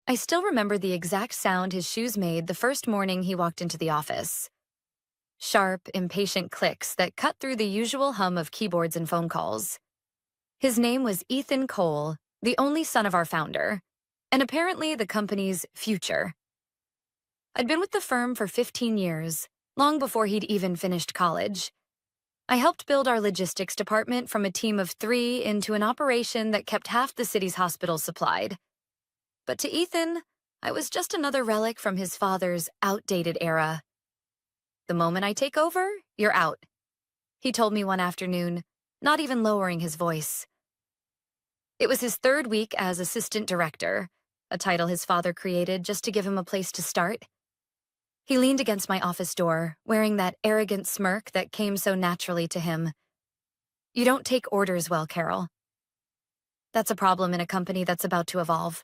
I still remember the exact sound his shoes made the first morning he walked into the office. Sharp, impatient clicks that cut through the usual hum of keyboards and phone calls. His name was Ethan Cole, the only son of our founder, and apparently the company's future. I'd been with the firm for 15 years, long before he'd even finished college. I helped build our logistics department from a team of 3 into an operation that kept half the city's hospitals supplied. But to Ethan, I was just another relic from his father's outdated era. "The moment I take over, you're out," he told me one afternoon, not even lowering his voice. It was his 3rd week as assistant director, a title his father created just to give him a place to start. He leaned against my office door, wearing that arrogant smirk that came so naturally to him. "You don't take orders well, Carol. That's a problem in a company that's about to evolve."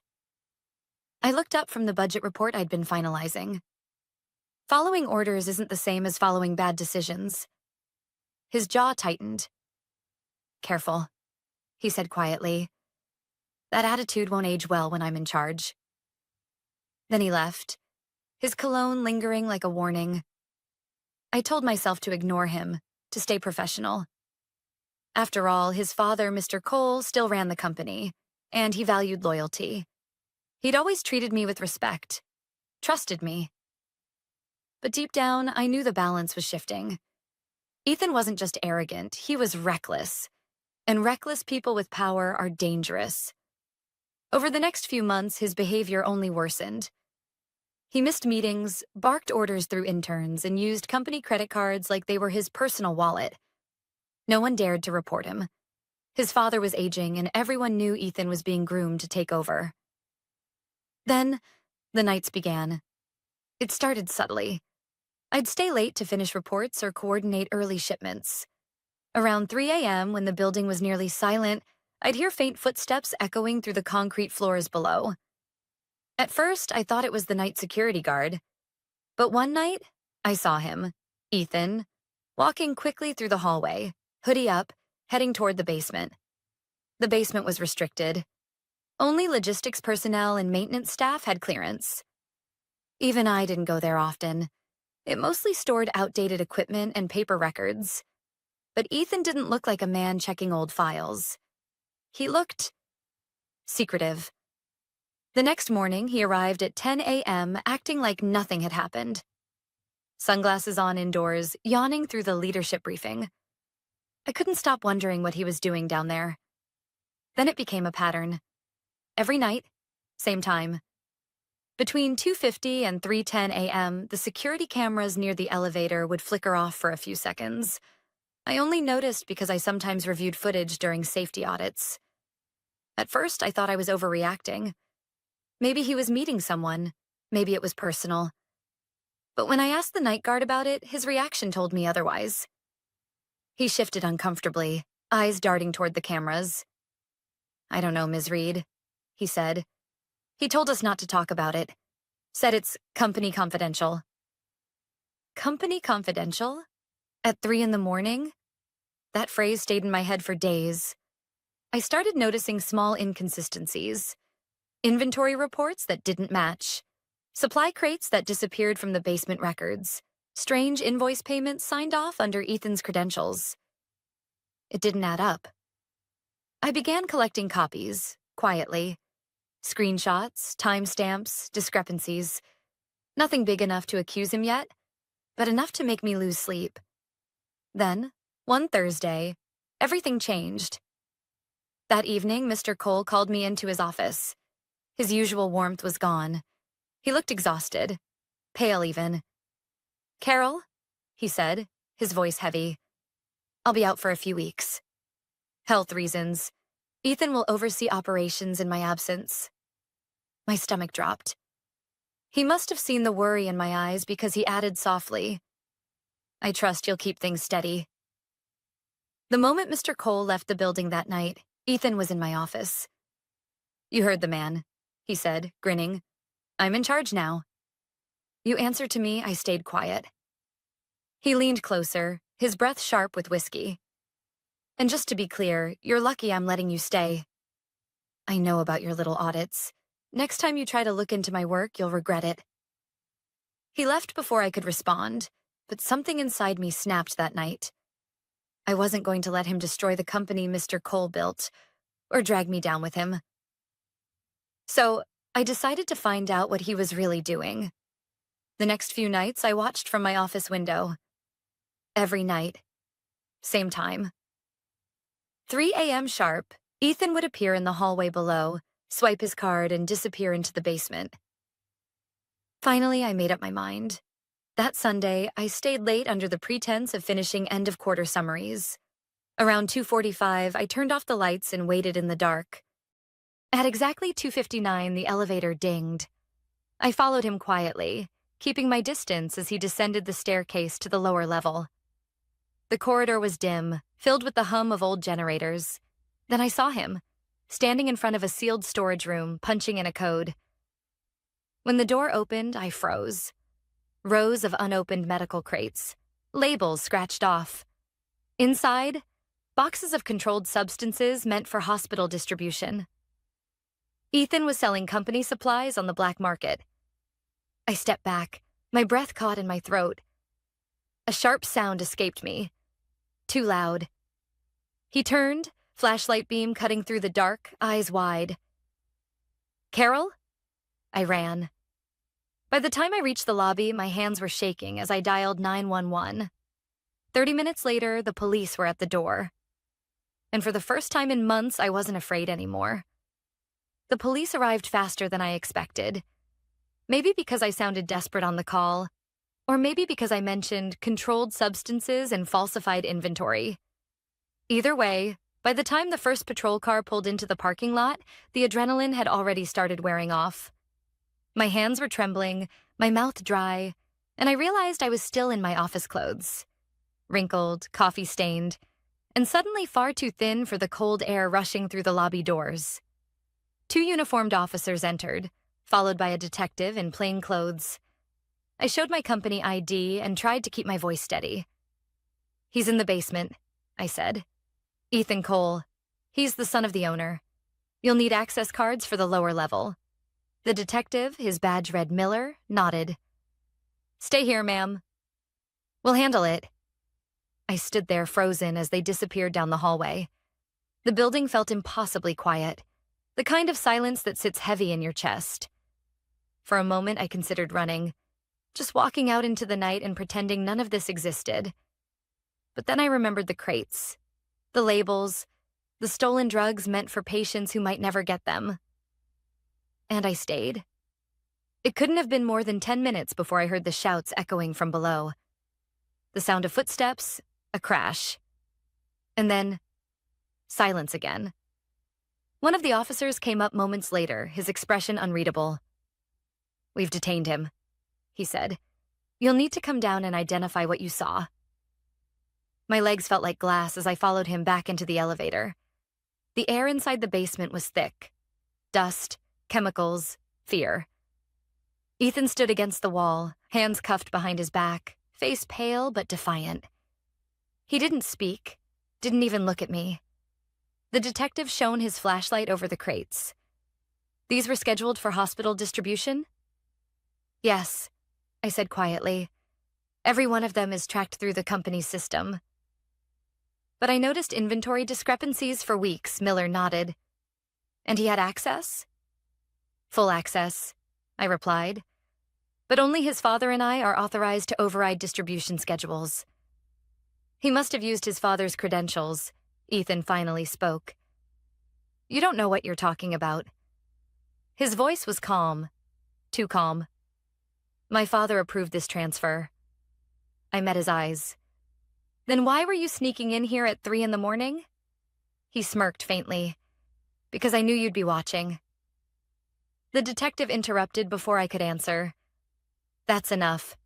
I looked up from the budget report I'd been finalizing. Following orders isn't the same as following bad decisions. His jaw tightened. "Careful," he said quietly. "That attitude won't age well when I'm in charge." Then he left, his cologne lingering like a warning. I told myself to ignore him, to stay professional. After all, his father, Mr. Cole, still ran the company, and he valued loyalty. He'd always treated me with respect, trusted me. But deep down, I knew the balance was shifting. Ethan wasn't just arrogant, he was reckless. And reckless people with power are dangerous. Over the next few months, his behavior only worsened. He missed meetings, barked orders through interns, and used company credit cards like they were his personal wallet. No one dared to report him. His father was aging, and everyone knew Ethan was being groomed to take over. Then, the nights began. It started subtly. I'd stay late to finish reports or coordinate early shipments. Around 3 a.m., when the building was nearly silent, I'd hear faint footsteps echoing through the concrete floors below. At first, I thought it was the night security guard. But one night, I saw him, Ethan, walking quickly through the hallway, hoodie up, heading toward the basement. The basement was restricted. Only logistics personnel and maintenance staff had clearance. Even I didn't go there often. It mostly stored outdated equipment and paper records. But Ethan didn't look like a man checking old files. He looked secretive. The next morning, he arrived at 10 a.m., acting like nothing had happened. Sunglasses on indoors, yawning through the leadership briefing. I couldn't stop wondering what he was doing down there. Then it became a pattern. Every night, same time. Between 2:50 and 3:10 a.m., the security cameras near the elevator would flicker off for a few seconds. I only noticed because I sometimes reviewed footage during safety audits. At first, I thought I was overreacting. Maybe he was meeting someone. Maybe it was personal. But when I asked the night guard about it, his reaction told me otherwise. He shifted uncomfortably, eyes darting toward the cameras. "I don't know, Ms. Reed," he said. "He told us not to talk about it. Said it's company confidential." Company confidential? At 3 in the morning? That phrase stayed in my head for days. I started noticing small inconsistencies. Inventory reports that didn't match. Supply crates that disappeared from the basement records. Strange invoice payments signed off under Ethan's credentials. It didn't add up. I began collecting copies, quietly. Screenshots, timestamps, discrepancies. Nothing big enough to accuse him yet, but enough to make me lose sleep. Then, one Thursday, everything changed. That evening, Mr. Cole called me into his office. His usual warmth was gone. He looked exhausted, pale even. "Carol," he said, his voice heavy. "I'll be out for a few weeks. Health reasons. Ethan will oversee operations in my absence." My stomach dropped. He must have seen the worry in my eyes because he added softly, "I trust you'll keep things steady." The moment Mr. Cole left the building that night, Ethan was in my office. "You heard the man," he said, grinning. "I'm in charge now." "You answered to me," I stayed quiet. He leaned closer, his breath sharp with whiskey. "And just to be clear, you're lucky I'm letting you stay. I know about your little audits. Next time you try to look into my work, you'll regret it. He left before I could respond, but something inside me snapped that night. I wasn't going to let him destroy the company Mr. Cole built, or drag me down with him. So, I decided to find out what he was really doing. The next few nights, I watched from my office window. Every night. Same time. 3 a.m. sharp, Ethan would appear in the hallway below, swipe his card, and disappear into the basement. Finally, I made up my mind. That Sunday, I stayed late under the pretense of finishing end-of-quarter summaries. Around 2:45, I turned off the lights and waited in the dark. At exactly 2:59, the elevator dinged. I followed him quietly, keeping my distance as he descended the staircase to the lower level. The corridor was dim, filled with the hum of old generators. Then I saw him, standing in front of a sealed storage room, punching in a code. When the door opened, I froze. Rows of unopened medical crates, labels scratched off. Inside, boxes of controlled substances meant for hospital distribution. Ethan was selling company supplies on the black market. I stepped back, my breath caught in my throat. A sharp sound escaped me. Too loud. He turned, flashlight beam cutting through the dark, eyes wide. "Carol?" I ran. By the time I reached the lobby, my hands were shaking as I dialed 911. 30 minutes later, the police were at the door. And for the first time in months, I wasn't afraid anymore. The police arrived faster than I expected. Maybe because I sounded desperate on the call, or maybe because I mentioned controlled substances and falsified inventory. Either way, by the time the first patrol car pulled into the parking lot, the adrenaline had already started wearing off. My hands were trembling, my mouth dry, and I realized I was still in my office clothes. Wrinkled, coffee-stained, and suddenly far too thin for the cold air rushing through the lobby doors. 2 uniformed officers entered, followed by a detective in plain clothes. I showed my company ID and tried to keep my voice steady. "He's in the basement," I said. "Ethan Cole. He's the son of the owner. You'll need access cards for the lower level." The detective, his badge read Miller, nodded. "Stay here, ma'am." "We'll handle it." I stood there frozen as they disappeared down the hallway. The building felt impossibly quiet, the kind of silence that sits heavy in your chest. For a moment, I considered running, just walking out into the night and pretending none of this existed. But then I remembered the crates, the labels, the stolen drugs meant for patients who might never get them. And I stayed. It couldn't have been more than 10 minutes before I heard the shouts echoing from below. The sound of footsteps, a crash. And then, silence again. One of the officers came up moments later, his expression unreadable. "We've detained him," he said. "You'll need to come down and identify what you saw." My legs felt like glass as I followed him back into the elevator. The air inside the basement was thick. Dust, chemicals, fear. Ethan stood against the wall, hands cuffed behind his back, face pale but defiant. He didn't speak, didn't even look at me. The detective shone his flashlight over the crates. "These were scheduled for hospital distribution?" "Yes," I said quietly. "Every one of them is tracked through the company's system." But I noticed inventory discrepancies for weeks, Miller nodded. "And he had access?" "Full access," I replied. "But only his father and I are authorized to override distribution schedules." "He must have used his father's credentials," Ethan finally spoke. "You don't know what you're talking about." His voice was calm, too calm. "My father approved this transfer." I met his eyes. "Then why were you sneaking in here at 3 in the morning?" He smirked faintly. "Because I knew you'd be watching." The detective interrupted before I could answer. "That's enough.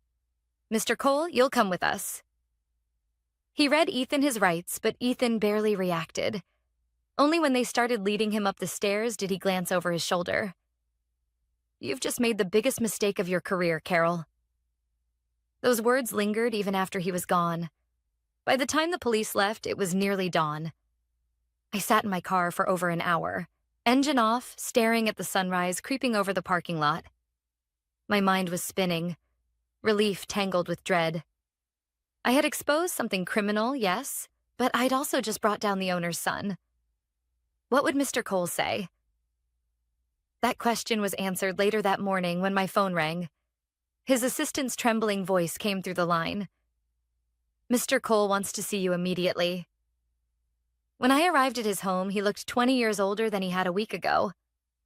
Mr. Cole, you'll come with us." He read Ethan his rights, but Ethan barely reacted. Only when they started leading him up the stairs did he glance over his shoulder. "You've just made the biggest mistake of your career, Carol." Those words lingered even after he was gone. By the time the police left, it was nearly dawn. I sat in my car for over an hour, Engine off, staring at the sunrise creeping over the parking lot. My mind was spinning, relief tangled with dread. I had exposed something criminal, yes, but I'd also just brought down the owner's son. What would Mr. Cole say? That question was answered later that morning when my phone rang. His assistant's trembling voice came through the line. Mr. Cole wants to see you immediately. When I arrived at his home, he looked 20 years older than he had a week ago.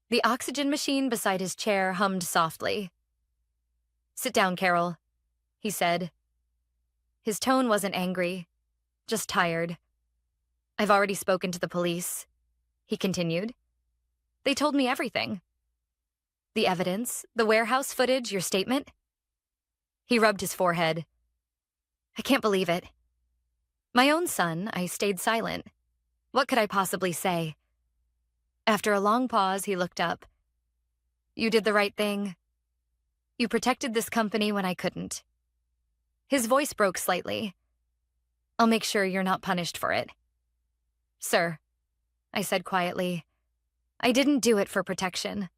The oxygen machine beside his chair hummed softly. "Sit down, Carol," he said. His tone wasn't angry, just tired. "I've already spoken to the police," he continued. "They told me everything. The evidence, the warehouse footage, your statement." He rubbed his forehead. "I can't believe it." My own son, I stayed silent. What could I possibly say? After a long pause, he looked up. "You did the right thing. You protected this company when I couldn't." His voice broke slightly. "I'll make sure you're not punished for it." "Sir," I said quietly, "I didn't do it for protection.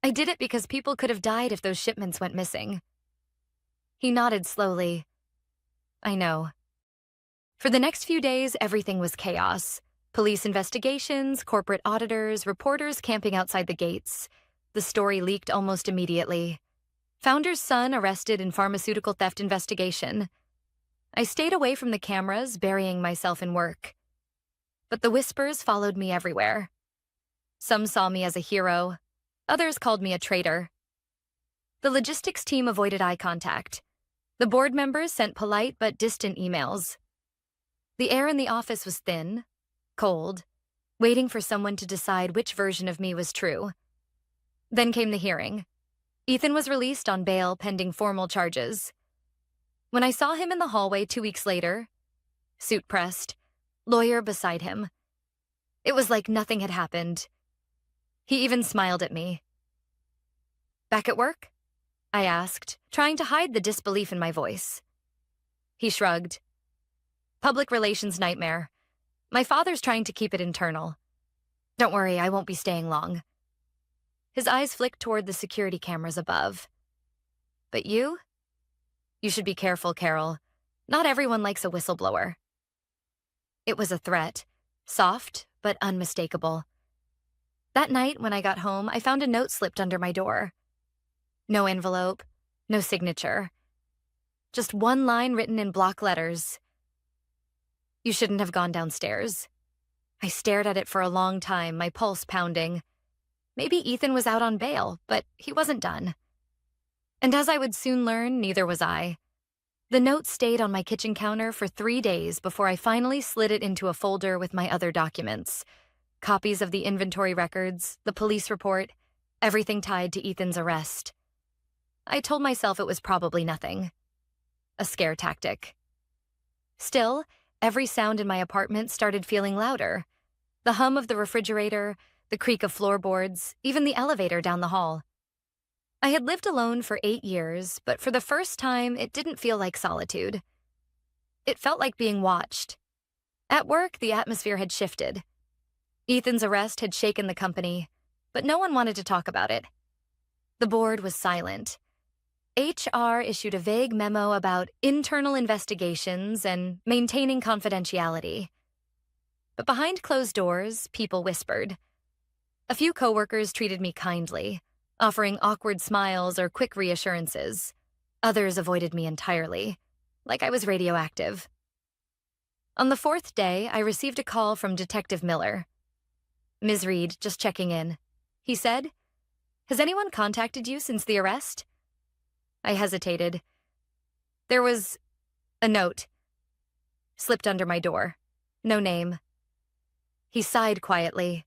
I did it because people could have died if those shipments went missing." He nodded slowly. "I know." For the next few days, everything was chaos. Police investigations, corporate auditors, reporters camping outside the gates. The story leaked almost immediately. Founder's son arrested in pharmaceutical theft investigation. I stayed away from the cameras, burying myself in work. But the whispers followed me everywhere. Some saw me as a hero. Others called me a traitor. The logistics team avoided eye contact. The board members sent polite but distant emails. The air in the office was thin, cold, waiting for someone to decide which version of me was true. Then came the hearing. Ethan was released on bail pending formal charges. When I saw him in the hallway 2 weeks later, suit pressed, lawyer beside him, it was like nothing had happened. He even smiled at me. "Back at work?" I asked, trying to hide the disbelief in my voice. He shrugged. "Public relations nightmare. My father's trying to keep it internal. Don't worry, I won't be staying long." His eyes flicked toward the security cameras above. "But you? You should be careful, Carol. Not everyone likes a whistleblower." It was a threat, soft but unmistakable. That night, when I got home, I found a note slipped under my door. No envelope, no signature. Just one line written in block letters. "You shouldn't have gone downstairs." I stared at it for a long time, my pulse pounding. Maybe Ethan was out on bail, but he wasn't done. And as I would soon learn, neither was I. The note stayed on my kitchen counter for 3 days before I finally slid it into a folder with my other documents. Copies of the inventory records, the police report, everything tied to Ethan's arrest. I told myself it was probably nothing. A scare tactic. Still, every sound in my apartment started feeling louder. The hum of the refrigerator, the creak of floorboards, even the elevator down the hall. I had lived alone for 8 years, but for the first time, it didn't feel like solitude. It felt like being watched. At work, the atmosphere had shifted. Ethan's arrest had shaken the company, but no one wanted to talk about it. The board was silent. HR issued a vague memo about internal investigations and maintaining confidentiality. But behind closed doors, people whispered. A few coworkers treated me kindly, offering awkward smiles or quick reassurances. Others avoided me entirely, like I was radioactive. On the 4th day, I received a call from Detective Miller. "Ms. Reed, just checking in," he said. "Has anyone contacted you since the arrest?" I hesitated. There was a note. Slipped under my door. No name. He sighed quietly.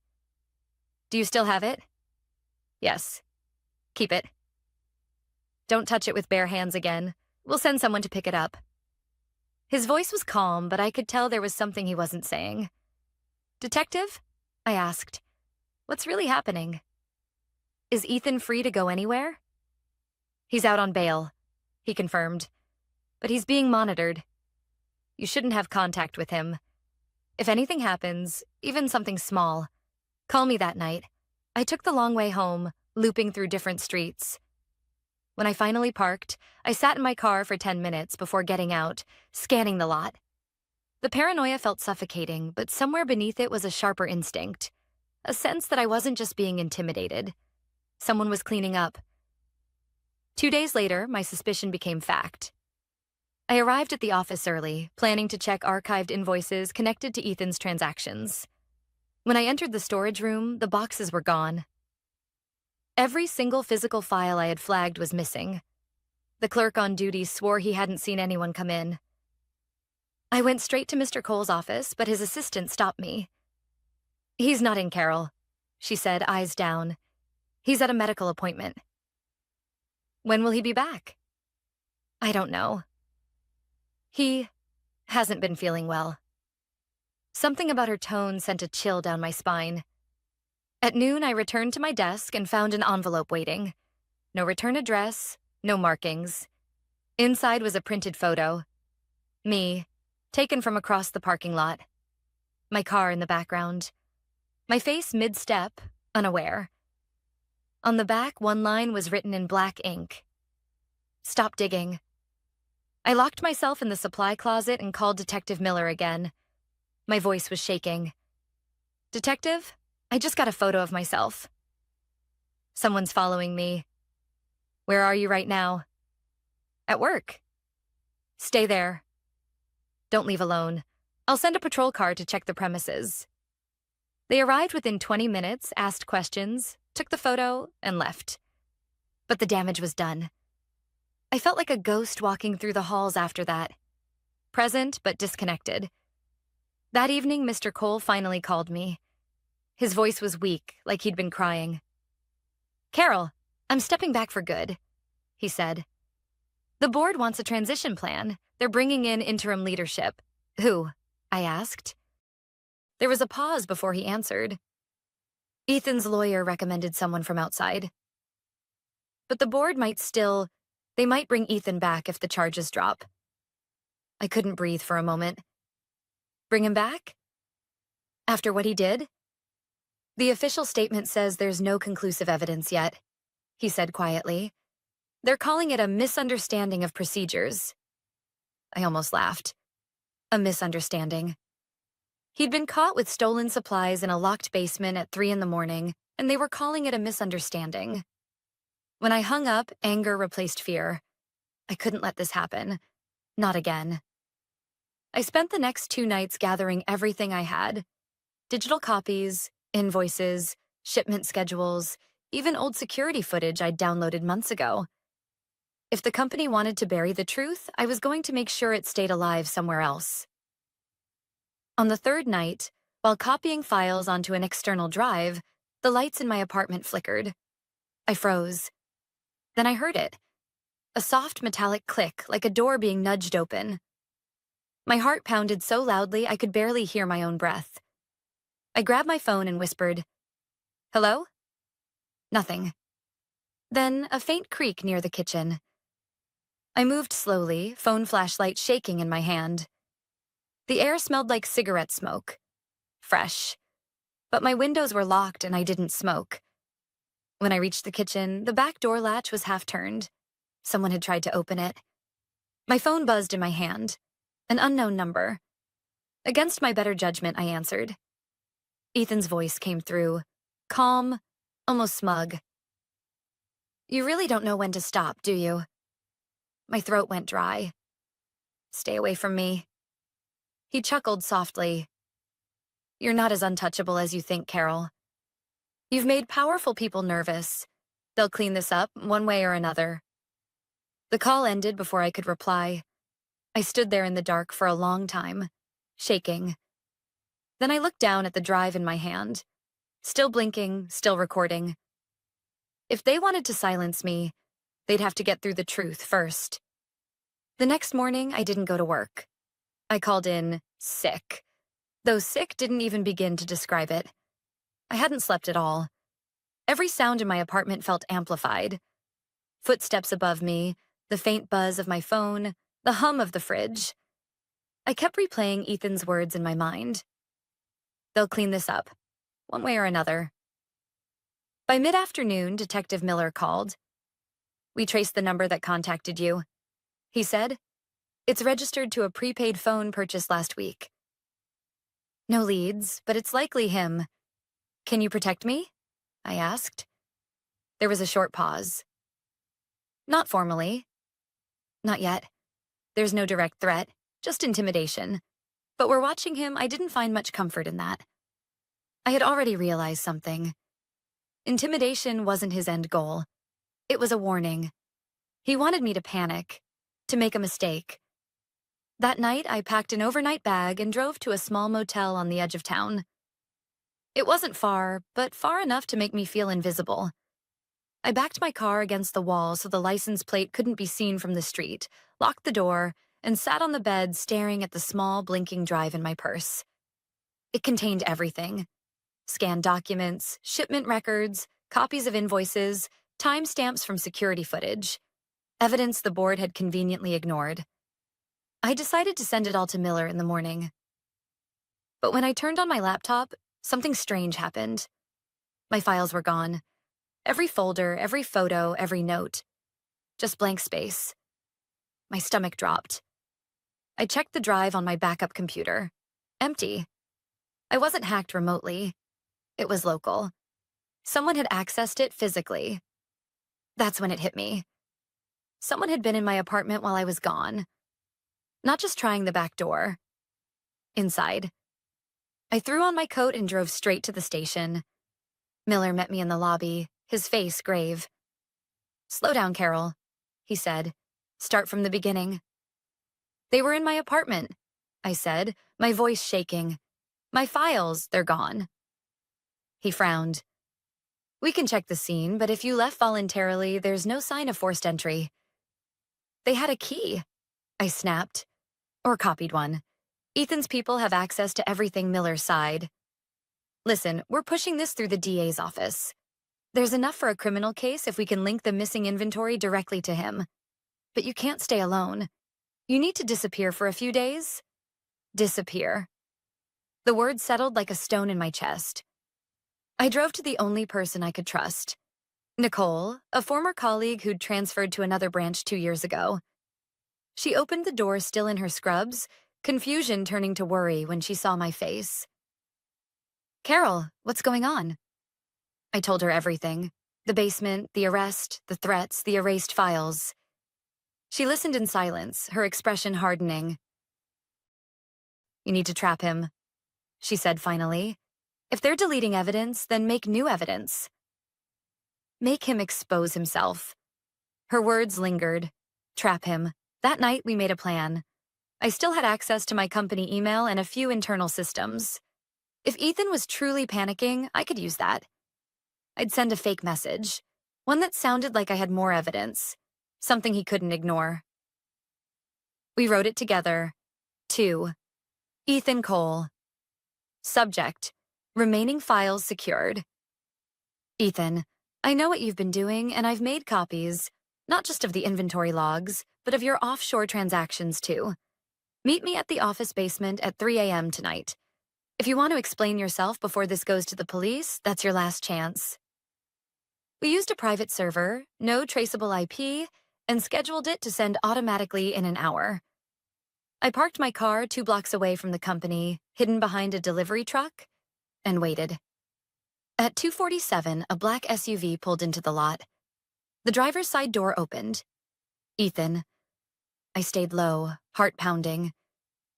"Do you still have it?" "Yes." "Keep it. Don't touch it with bare hands again. We'll send someone to pick it up." His voice was calm, but I could tell there was something he wasn't saying. "Detective?" I asked. "What's really happening? Is Ethan free to go anywhere?" "He's out on bail," he confirmed. "But he's being monitored. You shouldn't have contact with him. If anything happens, even something small, Call me that night. I took the long way home, looping through different streets. When I finally parked, I sat in my car for 10 minutes before getting out, scanning the lot. The paranoia felt suffocating, but somewhere beneath it was a sharper instinct, a sense that I wasn't just being intimidated. Someone was cleaning up. 2 days later, my suspicion became fact. I arrived at the office early, planning to check archived invoices connected to Ethan's transactions. When I entered the storage room, the boxes were gone. Every single physical file I had flagged was missing. The clerk on duty swore he hadn't seen anyone come in. I went straight to Mr. Cole's office, but his assistant stopped me. "He's not in, Carol," she said, eyes down. "He's at a medical appointment." "When will he be back?" "I don't know. He hasn't been feeling well." Something about her tone sent a chill down my spine. At noon, I returned to my desk and found an envelope waiting. No return address, no markings. Inside was a printed photo. Me, taken from across the parking lot. My car in the background. My face mid-step, unaware. On the back, one line was written in black ink. "Stop digging." I locked myself in the supply closet and called Detective Miller again. My voice was shaking. "Detective, I just got a photo of myself." "Someone's following me." "Where are you right now?" "At work." "Stay there. Don't leave alone. I'll send a patrol car to check the premises." They arrived within 20 minutes, asked questions, took the photo, and left. But the damage was done. I felt like a ghost walking through the halls after that. Present, but disconnected. That evening, Mr. Cole finally called me. His voice was weak, like he'd been crying. "Carol, I'm stepping back for good," he said. "The board wants a transition plan. They're bringing in interim leadership." "Who?" I asked. There was a pause before he answered. "Ethan's lawyer recommended someone from outside. But the board they might bring Ethan back if the charges drop." I couldn't breathe for a moment. "Bring him back? After what he did?" "The official statement says there's no conclusive evidence yet," he said quietly. "They're calling it a misunderstanding of procedures." I almost laughed. A misunderstanding. He'd been caught with stolen supplies in a locked basement at 3 a.m, and they were calling it a misunderstanding. When I hung up, anger replaced fear. I couldn't let this happen. Not again. I spent the next 2 nights gathering everything I had. Digital copies, invoices, shipment schedules, even old security footage I'd downloaded months ago. If the company wanted to bury the truth, I was going to make sure it stayed alive somewhere else. On the 3rd night, while copying files onto an external drive, the lights in my apartment flickered. I froze. Then I heard it. A soft metallic click, like a door being nudged open. My heart pounded so loudly I could barely hear my own breath. I grabbed my phone and whispered, "Hello?" Nothing. Then a faint creak near the kitchen. I moved slowly, phone flashlight shaking in my hand. The air smelled like cigarette smoke. Fresh. But my windows were locked and I didn't smoke. When I reached the kitchen, the back door latch was half turned. Someone had tried to open it. My phone buzzed in my hand. An unknown number. Against my better judgment, I answered. Ethan's voice came through, calm, almost smug. "You really don't know when to stop, do you?" My throat went dry. "Stay away from me." He chuckled softly. "You're not as untouchable as you think, Carol. You've made powerful people nervous. They'll clean this up one way or another." The call ended before I could reply. I stood there in the dark for a long time, shaking. Then I looked down at the drive in my hand. Still blinking, still recording. If they wanted to silence me, they'd have to get through the truth first. The next morning, I didn't go to work. I called in sick, though sick didn't even begin to describe it. I hadn't slept at all. Every sound in my apartment felt amplified. Footsteps above me, the faint buzz of my phone, the hum of the fridge. I kept replaying Ethan's words in my mind. "They'll clean this up. one way or another. By mid-afternoon, Detective Miller called. "We traced the number that contacted you," he said. "It's registered to a prepaid phone purchased last week." "No leads, but it's likely him. Can you protect me?" I asked. There was a short pause. "Not formally." "Not yet. There's no direct threat, just intimidation. But we're watching him. I didn't find much comfort in that. I had already realized something. Intimidation wasn't his end goal. It was a warning. He wanted me to panic, to make a mistake. That night, I packed an overnight bag and drove to a small motel on the edge of town. It wasn't far, but far enough to make me feel invisible. I backed my car against the wall so the license plate couldn't be seen from the street, locked the door, and sat on the bed staring at the small, blinking drive in my purse. It contained everything: scanned documents, shipment records, copies of invoices, timestamps from security footage, evidence the board had conveniently ignored. I decided to send it all to Miller in the morning. But when I turned on my laptop, something strange happened. My files were gone. Every folder, every photo, every note. Just blank space. My stomach dropped. I checked the drive on my backup computer. Empty. I wasn't hacked remotely. It was local. Someone had accessed it physically. That's when it hit me. Someone had been in my apartment while I was gone. Not just trying the back door. Inside. I threw on my coat and drove straight to the station. Miller met me in the lobby, his face grave. "Slow down, Carol," he said. "Start from the beginning." "They were in my apartment," I said, my voice shaking. "My files, they're gone." He frowned. "We can check the scene, but if you left voluntarily, there's no sign of forced entry." "They had a key," I snapped. "Or copied one. Ethan's people have access to everything Miller's side. Listen, we're pushing this through the DA's office. There's enough for a criminal case if we can link the missing inventory directly to him. But you can't stay alone. You need to disappear for a few days." Disappear. The word settled like a stone in my chest. I drove to the only person I could trust. Nicole, a former colleague who'd transferred to another branch 2 years ago. She opened the door still in her scrubs, confusion turning to worry when she saw my face. "Carol, what's going on?" I told her everything. The basement, the arrest, the threats, the erased files. She listened in silence, her expression hardening. "You need to trap him," she said finally. "If they're deleting evidence, then make new evidence. Make him expose himself." Her words lingered. Trap him. That night, we made a plan. I still had access to my company email and a few internal systems. If Ethan was truly panicking, I could use that. I'd send a fake message, one that sounded like I had more evidence, something he couldn't ignore. We wrote it together. 2. Ethan Cole. Subject: remaining files secured. "Ethan, I know what you've been doing, and I've made copies, not just of the inventory logs, but of your offshore transactions too. Meet me at the office basement at 3 a.m. tonight. If you want to explain yourself before this goes to the police, that's your last chance." We used a private server, no traceable IP, and scheduled it to send automatically in an hour. I parked my car 2 blocks away from the company, hidden behind a delivery truck, and waited. At 2:47, a black SUV pulled into the lot. The driver's side door opened. Ethan. I stayed low, heart pounding.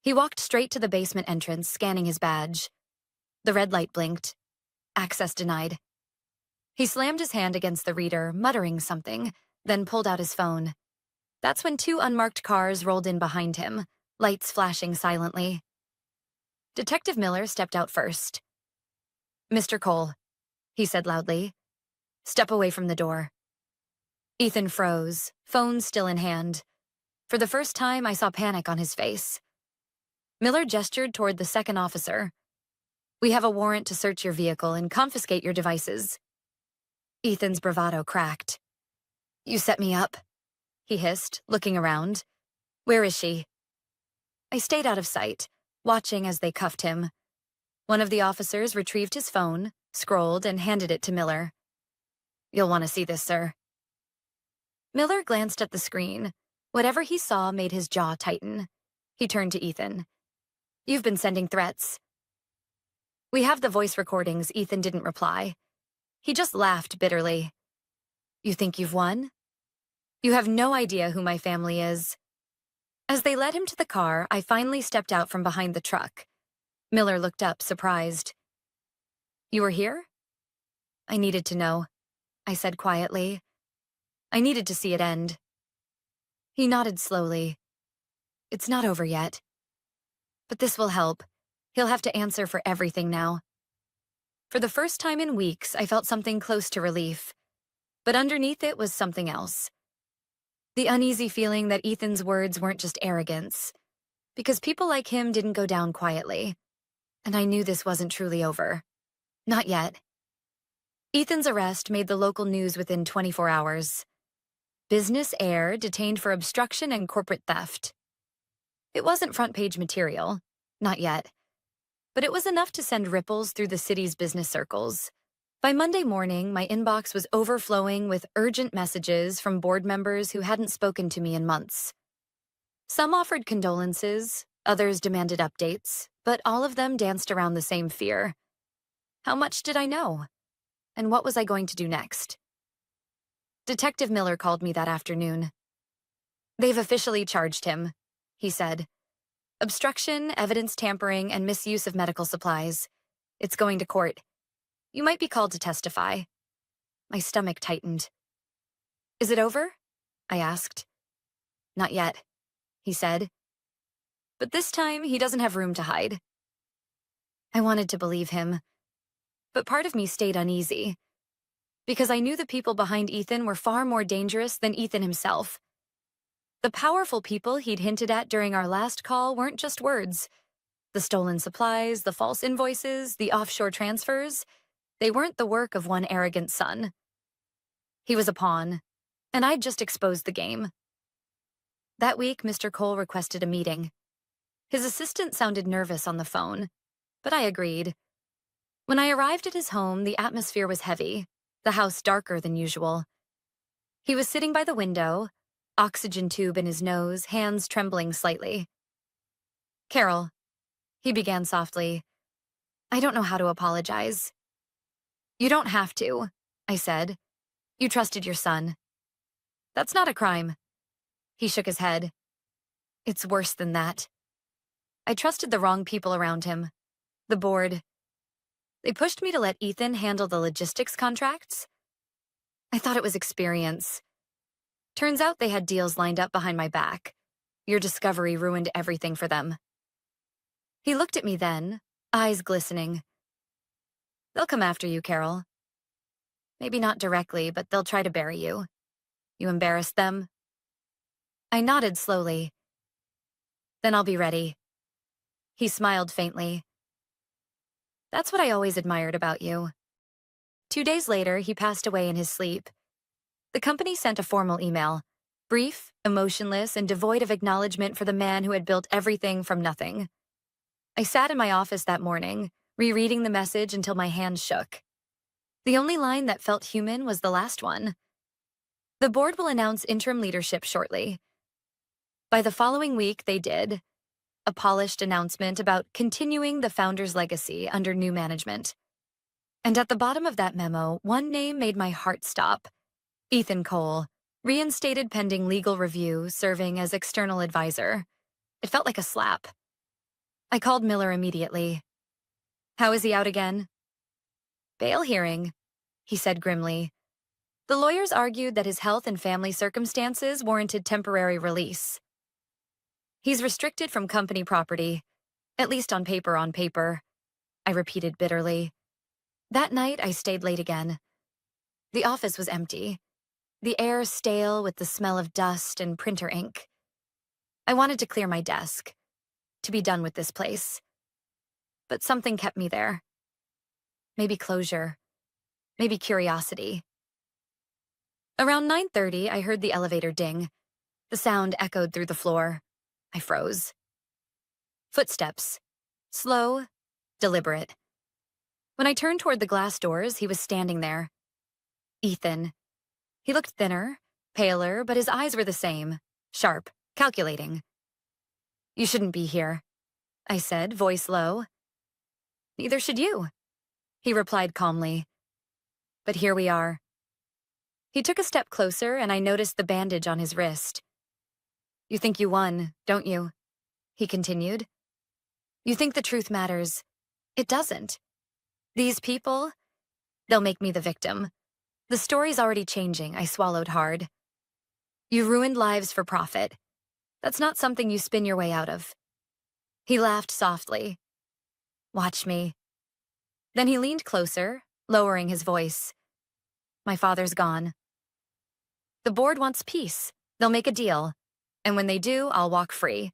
He walked straight to the basement entrance, scanning his badge. The red light blinked. Access denied. He slammed his hand against the reader, muttering something, then pulled out his phone. That's when 2 unmarked cars rolled in behind him, lights flashing silently. Detective Miller stepped out first. "Mr. Cole," he said loudly. "Step away from the door." Ethan froze, phone still in hand. For the first time, I saw panic on his face. Miller gestured toward the second officer. "We have a warrant to search your vehicle and confiscate your devices." Ethan's bravado cracked. "You set me up," he hissed, looking around. "Where is she?" I stayed out of sight, watching as they cuffed him. One of the officers retrieved his phone, scrolled, and handed it to Miller. "You'll want to see this, sir." Miller glanced at the screen. Whatever he saw made his jaw tighten. He turned to Ethan. "You've been sending threats." "We have the voice recordings." Ethan didn't reply. He just laughed bitterly. "You think you've won? You have no idea who my family is." As they led him to the car, I finally stepped out from behind the truck. Miller looked up, surprised. "You were here?" "I needed to know," I said quietly. "I needed to see it end." He nodded slowly. "It's not over yet. But this will help. He'll have to answer for everything now." For the first time in weeks, I felt something close to relief. But underneath it was something else. The uneasy feeling that Ethan's words weren't just arrogance. Because people like him didn't go down quietly. And I knew this wasn't truly over. Not yet. Ethan's arrest made the local news within 24 hours. Business heir detained for obstruction and corporate theft. It wasn't front-page material. Not yet. But it was enough to send ripples through the city's business circles. By Monday morning, my inbox was overflowing with urgent messages from board members who hadn't spoken to me in months. Some offered condolences, others demanded updates, but all of them danced around the same fear. How much did I know? And what was I going to do next? Detective Miller called me that afternoon. "They've officially charged him," he said. "Obstruction, evidence tampering, and misuse of medical supplies. It's going to court. You might be called to testify." My stomach tightened. "Is it over?" I asked. "Not yet," he said. But this time, he doesn't have room to hide. I wanted to believe him. But part of me stayed uneasy. Because I knew the people behind Ethan were far more dangerous than Ethan himself. The powerful people he'd hinted at during our last call weren't just words. The stolen supplies, the false invoices, the offshore transfers, they weren't the work of one arrogant son. He was a pawn, and I'd just exposed the game. That week, Mr. Cole requested a meeting. His assistant sounded nervous on the phone, but I agreed. When I arrived at his home, the atmosphere was heavy, the house darker than usual. He was sitting by the window, oxygen tube in his nose, hands trembling slightly. "Carol," he began softly, "I don't know how to apologize." "You don't have to," I said. "You trusted your son." "That's not a crime." He shook his head. "It's worse than that. I trusted the wrong people around him. The board. They pushed me to let Ethan handle the logistics contracts. I thought it was experience. Turns out they had deals lined up behind my back. Your discovery ruined everything for them." He looked at me then, eyes glistening. "They'll come after you, Carol. Maybe not directly, but they'll try to bury you. You embarrassed them?" I nodded slowly. "Then I'll be ready." He smiled faintly. "That's what I always admired about you." 2 days later, he passed away in his sleep. The company sent a formal email, brief, emotionless, and devoid of acknowledgement for the man who had built everything from nothing. I sat in my office that morning, rereading the message until my hands shook. The only line that felt human was the last one. "The board will announce interim leadership shortly." By the following week, they did. A polished announcement about continuing the founder's legacy under new management. And at the bottom of that memo, one name made my heart stop. Ethan Cole, reinstated pending legal review, serving as external advisor. It felt like a slap. I called Miller immediately. "How is he out again?" "Bail hearing," he said grimly. The lawyers argued that his health and family circumstances warranted temporary release. "He's restricted from company property, at least on paper, I repeated bitterly. That night, I stayed late again. The office was empty, the air stale with the smell of dust and printer ink. I wanted to clear my desk, to be done with this place. But something kept me there. Maybe closure, maybe curiosity. Around 9:30, I heard the elevator ding. The sound echoed through the floor. I froze. Footsteps. Slow, deliberate. When I turned toward the glass doors, he was standing there. Ethan. He looked thinner, paler, but his eyes were the same. Sharp, calculating. "You shouldn't be here," I said, voice low. "Neither should you," he replied calmly. "But here we are." He took a step closer, and I noticed the bandage on his wrist. "You think you won, don't you?" he continued. "You think the truth matters. It doesn't. These people, they'll make me the victim. The story's already changing," I swallowed hard. "You ruined lives for profit. That's not something you spin your way out of." He laughed softly. "Watch me." Then he leaned closer, lowering his voice. "My father's gone. The board wants peace. They'll make a deal. And when they do, I'll walk free.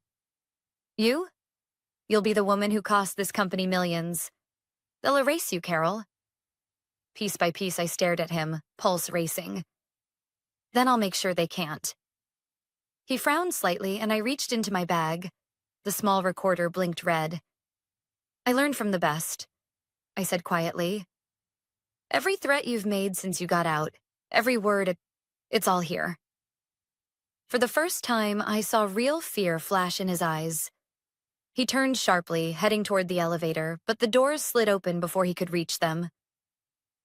You? You'll be the woman who cost this company millions. They'll erase you, Carol." Piece by piece, I stared at him, pulse racing. "Then I'll make sure they can't." He frowned slightly, and I reached into my bag. The small recorder blinked red. "I learned from the best," I said quietly. "Every threat you've made since you got out, every word, it's all here." For the first time, I saw real fear flash in his eyes. He turned sharply, heading toward the elevator, but the doors slid open before he could reach them.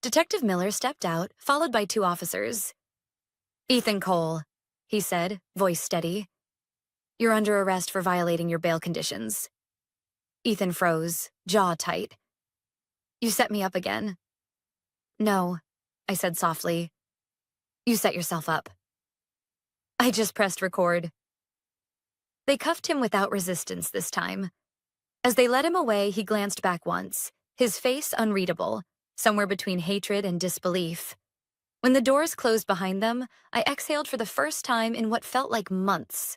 Detective Miller stepped out, followed by 2 officers. "Ethan Cole," he said, voice steady. "You're under arrest for violating your bail conditions." Ethan froze, jaw tight. "You set me up again." "No," I said softly. "You set yourself up." I just pressed record. They cuffed him without resistance this time. As they led him away, he glanced back once, his face unreadable, somewhere between hatred and disbelief. When the doors closed behind them, I exhaled for the first time in what felt like months.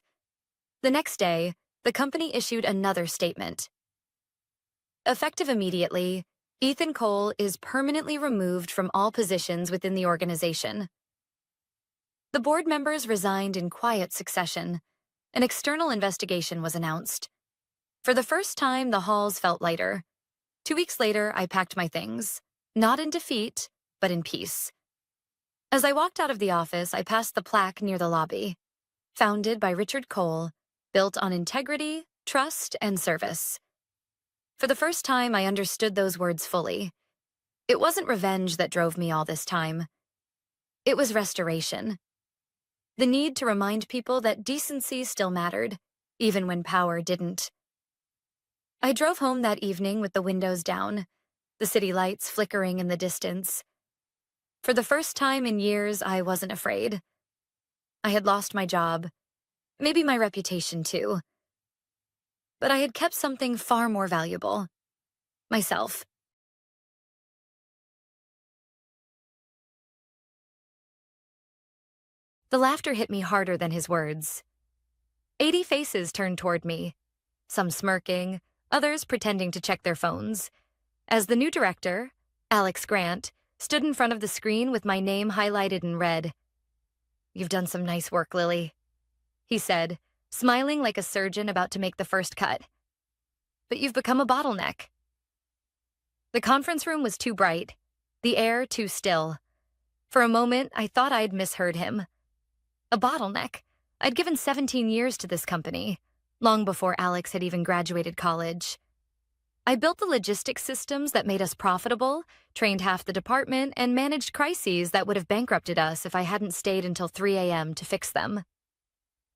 The next day, the company issued another statement. Effective immediately, Ethan Cole is permanently removed from all positions within the organization. The board members resigned in quiet succession. An external investigation was announced. For the first time, the halls felt lighter. 2 weeks later, I packed my things, not in defeat, but in peace. As I walked out of the office, I passed the plaque near the lobby. Founded by Richard Cole, built on integrity, trust, and service. For the first time, I understood those words fully. It wasn't revenge that drove me all this time. It was restoration. The need to remind people that decency still mattered, even when power didn't. I drove home that evening with the windows down, the city lights flickering in the distance. For the first time in years, I wasn't afraid. I had lost my job, maybe my reputation too. But I had kept something far more valuable. Myself. The laughter hit me harder than his words. 80 faces turned toward me, some smirking, others pretending to check their phones, as the new director, Alex Grant, stood in front of the screen with my name highlighted in red. "You've done some nice work, Lily," he said, smiling like a surgeon about to make the first cut. "But you've become a bottleneck." The conference room was too bright, the air too still. For a moment, I thought I'd misheard him. A bottleneck. I'd given 17 years to this company, long before Alex had even graduated college. I built the logistics systems that made us profitable, trained half the department, and managed crises that would have bankrupted us if I hadn't stayed until 3 a.m. to fix them.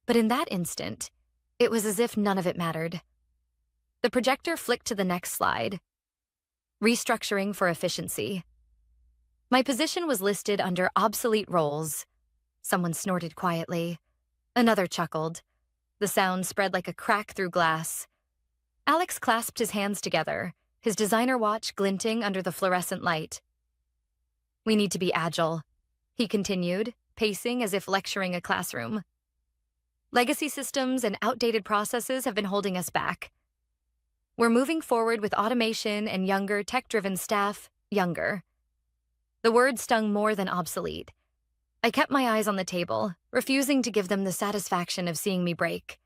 But in that instant, it was as if none of it mattered. The projector flicked to the next slide. Restructuring for efficiency. My position was listed under obsolete roles. Someone snorted quietly. Another chuckled. The sound spread like a crack through glass. Alex clasped his hands together, his designer watch glinting under the fluorescent light. "We need to be agile," he continued, pacing as if lecturing a classroom. "Legacy systems and outdated processes have been holding us back. We're moving forward with automation and younger, tech-driven staff, younger." The word stung more than obsolete. I kept my eyes on the table, refusing to give them the satisfaction of seeing me break.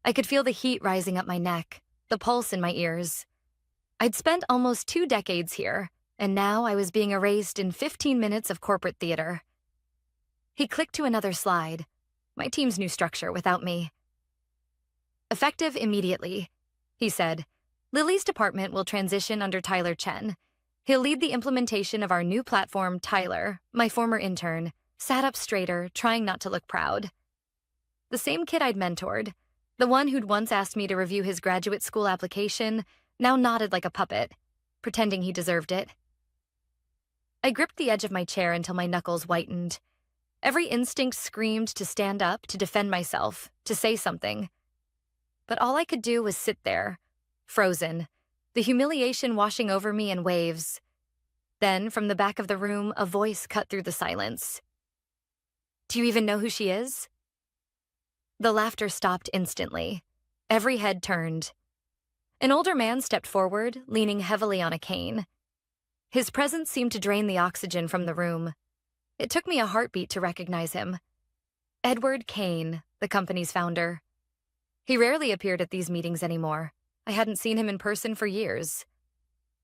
I could feel the heat rising up my neck, the pulse in my ears. I'd spent almost 2 decades here, and now I was being erased in 15 minutes of corporate theater. He clicked to another slide, my team's new structure without me. Effective immediately, he said. Lily's department will transition under Tyler Chen. He'll lead the implementation of our new platform. Tyler, my former intern, sat up straighter, trying not to look proud. The same kid I'd mentored, the one who'd once asked me to review his graduate school application, now nodded like a puppet, pretending he deserved it. I gripped the edge of my chair until my knuckles whitened. Every instinct screamed to stand up, to defend myself, to say something. But all I could do was sit there, frozen, the humiliation washing over me in waves. Then, from the back of the room, a voice cut through the silence. "Do you even know who she is?" The laughter stopped instantly. Every head turned. An older man stepped forward, leaning heavily on a cane. His presence seemed to drain the oxygen from the room. It took me a heartbeat to recognize him. Edward Kane, the company's founder. He rarely appeared at these meetings anymore. I hadn't seen him in person for years.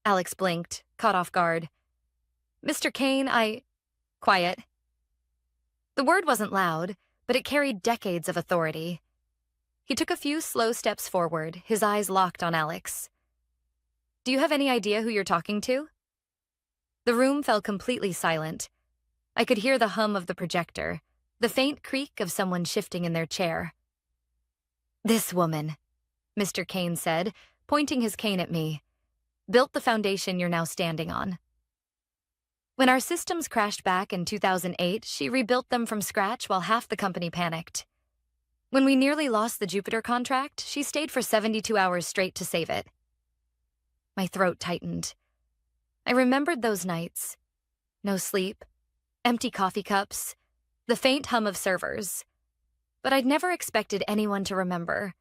Alex blinked, caught off guard. "Mr. Kane, Quiet." The word wasn't loud, but it carried decades of authority. He took a few slow steps forward, his eyes locked on Alex. "Do you have any idea who you're talking to?" The room fell completely silent. I could hear the hum of the projector, the faint creak of someone shifting in their chair. "This woman," Mr. Kane said, pointing his cane at me, "built the foundation you're now standing on. When our systems crashed back in 2008, she rebuilt them from scratch while half the company panicked. When we nearly lost the Jupiter contract, she stayed for 72 hours straight to save it." My throat tightened. I remembered those nights. No sleep, empty coffee cups, the faint hum of servers. But I'd never expected anyone to remember.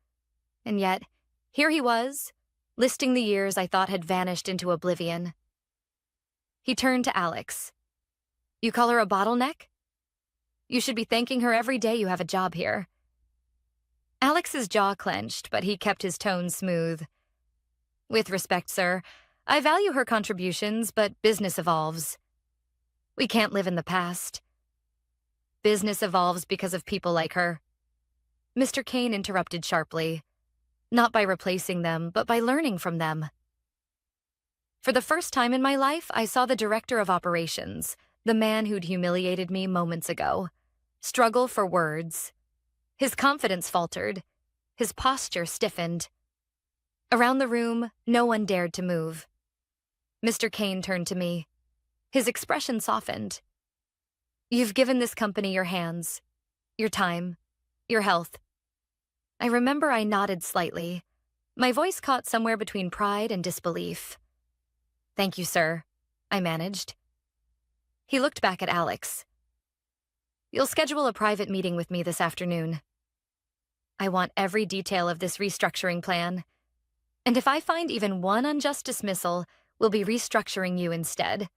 And yet, here he was, listing the years I thought had vanished into oblivion. He turned to Alex. "You call her a bottleneck? You should be thanking her every day you have a job here." Alex's jaw clenched, but he kept his tone smooth. "With respect, sir, I value her contributions, but business evolves. We can't live in the past. Business evolves because of people like her." Mr. Kane interrupted sharply, not by replacing them, but by learning from them. For the first time in my life, I saw the director of operations, the man who'd humiliated me moments ago, struggle for words. His confidence faltered. His posture stiffened. Around the room, no one dared to move. Mr. Kane turned to me. His expression softened. "You've given this company your hands, your time, your health." I remember I nodded slightly. My voice caught somewhere between pride and disbelief. "Thank you, sir," I managed. He looked back at Alex. "You'll schedule a private meeting with me this afternoon. I want every detail of this restructuring plan. And if I find even one unjust dismissal, we'll be restructuring you instead."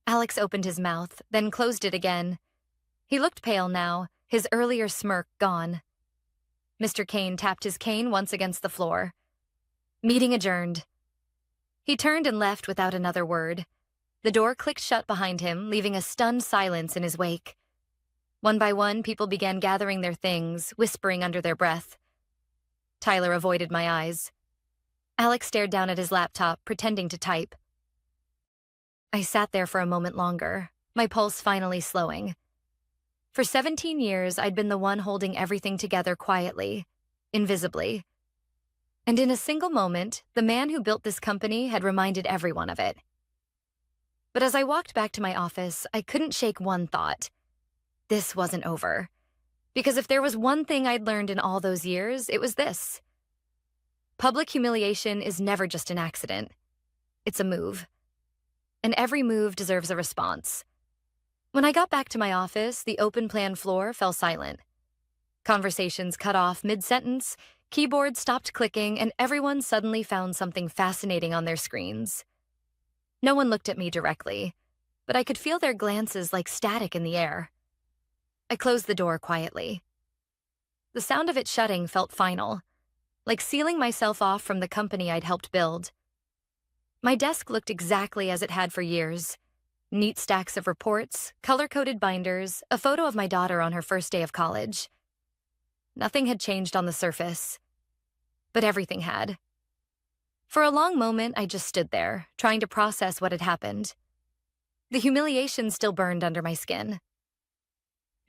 Alex opened his mouth, then closed it again. He looked pale now, his earlier smirk gone. Mr. Kane tapped his cane once against the floor. "Meeting adjourned." He turned and left without another word. The door clicked shut behind him, leaving a stunned silence in his wake. One by one, people began gathering their things, whispering under their breath. Tyler avoided my eyes. Alex stared down at his laptop, pretending to type. I sat there for a moment longer, my pulse finally slowing. For 17 years, I'd been the one holding everything together quietly, invisibly. And in a single moment, the man who built this company had reminded everyone of it. But as I walked back to my office, I couldn't shake one thought. This wasn't over. Because if there was one thing I'd learned in all those years, it was this. Public humiliation is never just an accident. It's a move. And every move deserves a response. When I got back to my office, the open plan floor fell silent. Conversations cut off mid-sentence, keyboards stopped clicking, and everyone suddenly found something fascinating on their screens. No one looked at me directly, but I could feel their glances like static in the air. I closed the door quietly. The sound of it shutting felt final, like sealing myself off from the company I'd helped build. My desk looked exactly as it had for years. Neat stacks of reports, color-coded binders, a photo of my daughter on her first day of college. Nothing had changed on the surface, but everything had. For a long moment, I just stood there, trying to process what had happened. The humiliation still burned under my skin.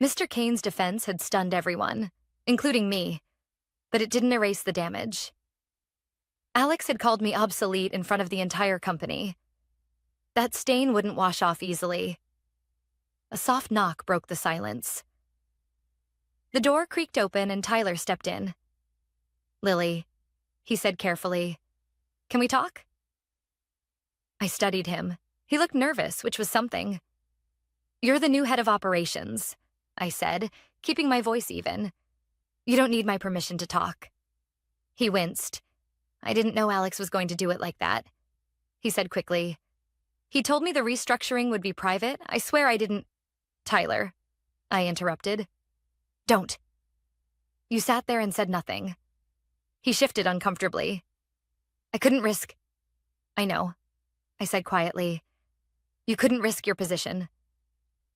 Mr. Kane's defense had stunned everyone, including me, but it didn't erase the damage. Alex had called me obsolete in front of the entire company. That stain wouldn't wash off easily. A soft knock broke the silence. The door creaked open and Tyler stepped in. "Lily," he said carefully, "can we talk?" I studied him. He looked nervous, which was something. "You're the new head of operations," I said, keeping my voice even. "You don't need my permission to talk." He winced. "I didn't know Alex was going to do it like that," he said quickly. "He told me the restructuring would be private. I swear I didn't—" "Tyler," I interrupted. "Don't." "You sat there and said nothing." He shifted uncomfortably. "I couldn't risk—" "I know," I said quietly. "You couldn't risk your position."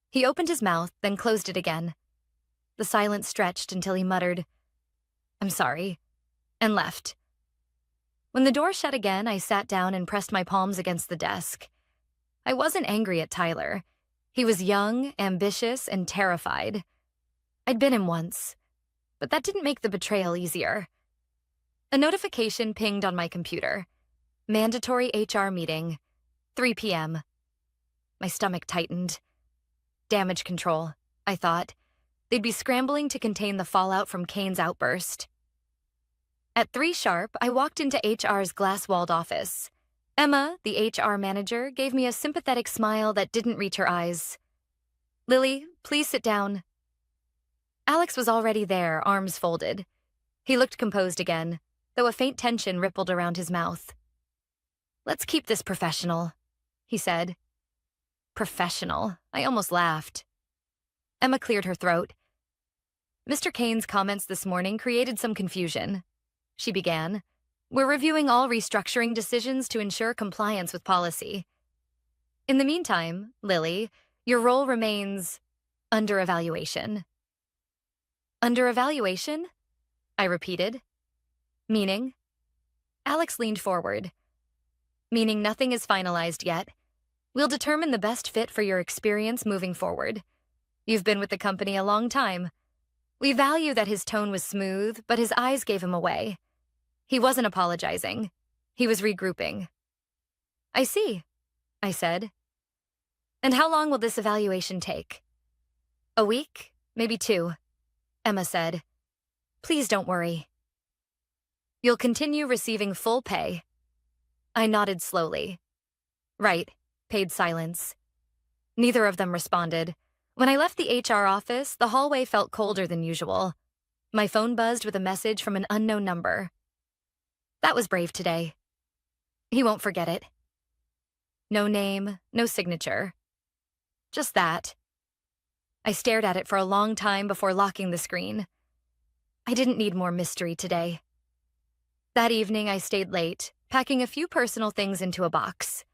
He opened his mouth, then closed it again. The silence stretched until he muttered, "I'm sorry," and left. When the door shut again, I sat down and pressed my palms against the desk. I wasn't angry at Tyler. He was young, ambitious, and terrified. I'd been him once, but that didn't make the betrayal easier. A notification pinged on my computer. Mandatory HR meeting, 3 p.m. My stomach tightened. Damage control, I thought. They'd be scrambling to contain the fallout from Kane's outburst. At 3 sharp, I walked into HR's glass-walled office. Emma, the HR manager, gave me a sympathetic smile that didn't reach her eyes. "Lily, please sit down." Alex was already there, arms folded. He looked composed again, though a faint tension rippled around his mouth. "Let's keep this professional," he said. Professional? I almost laughed. Emma cleared her throat. "Mr. Kane's comments this morning created some confusion," she began. "We're reviewing all restructuring decisions to ensure compliance with policy. In the meantime, Lily, your role remains under evaluation." "Under evaluation?" I repeated. "Meaning?" Alex leaned forward. "Meaning nothing is finalized yet. We'll determine the best fit for your experience moving forward. You've been with the company a long time." We value that his tone was smooth, but his eyes gave him away. He wasn't apologizing. He was regrouping. "I see," I said. "And how long will this evaluation take?" "A week, maybe 2, Emma said. "Please don't worry." "You'll continue receiving full pay." I nodded slowly. "Right," paid silence. Neither of them responded. When I left the HR office, the hallway felt colder than usual. My phone buzzed with a message from an unknown number. That was brave today. He won't forget it. No name, no signature. Just that. I stared at it for a long time before locking the screen. I didn't need more mystery today. That evening, I stayed late, packing a few personal things into a box.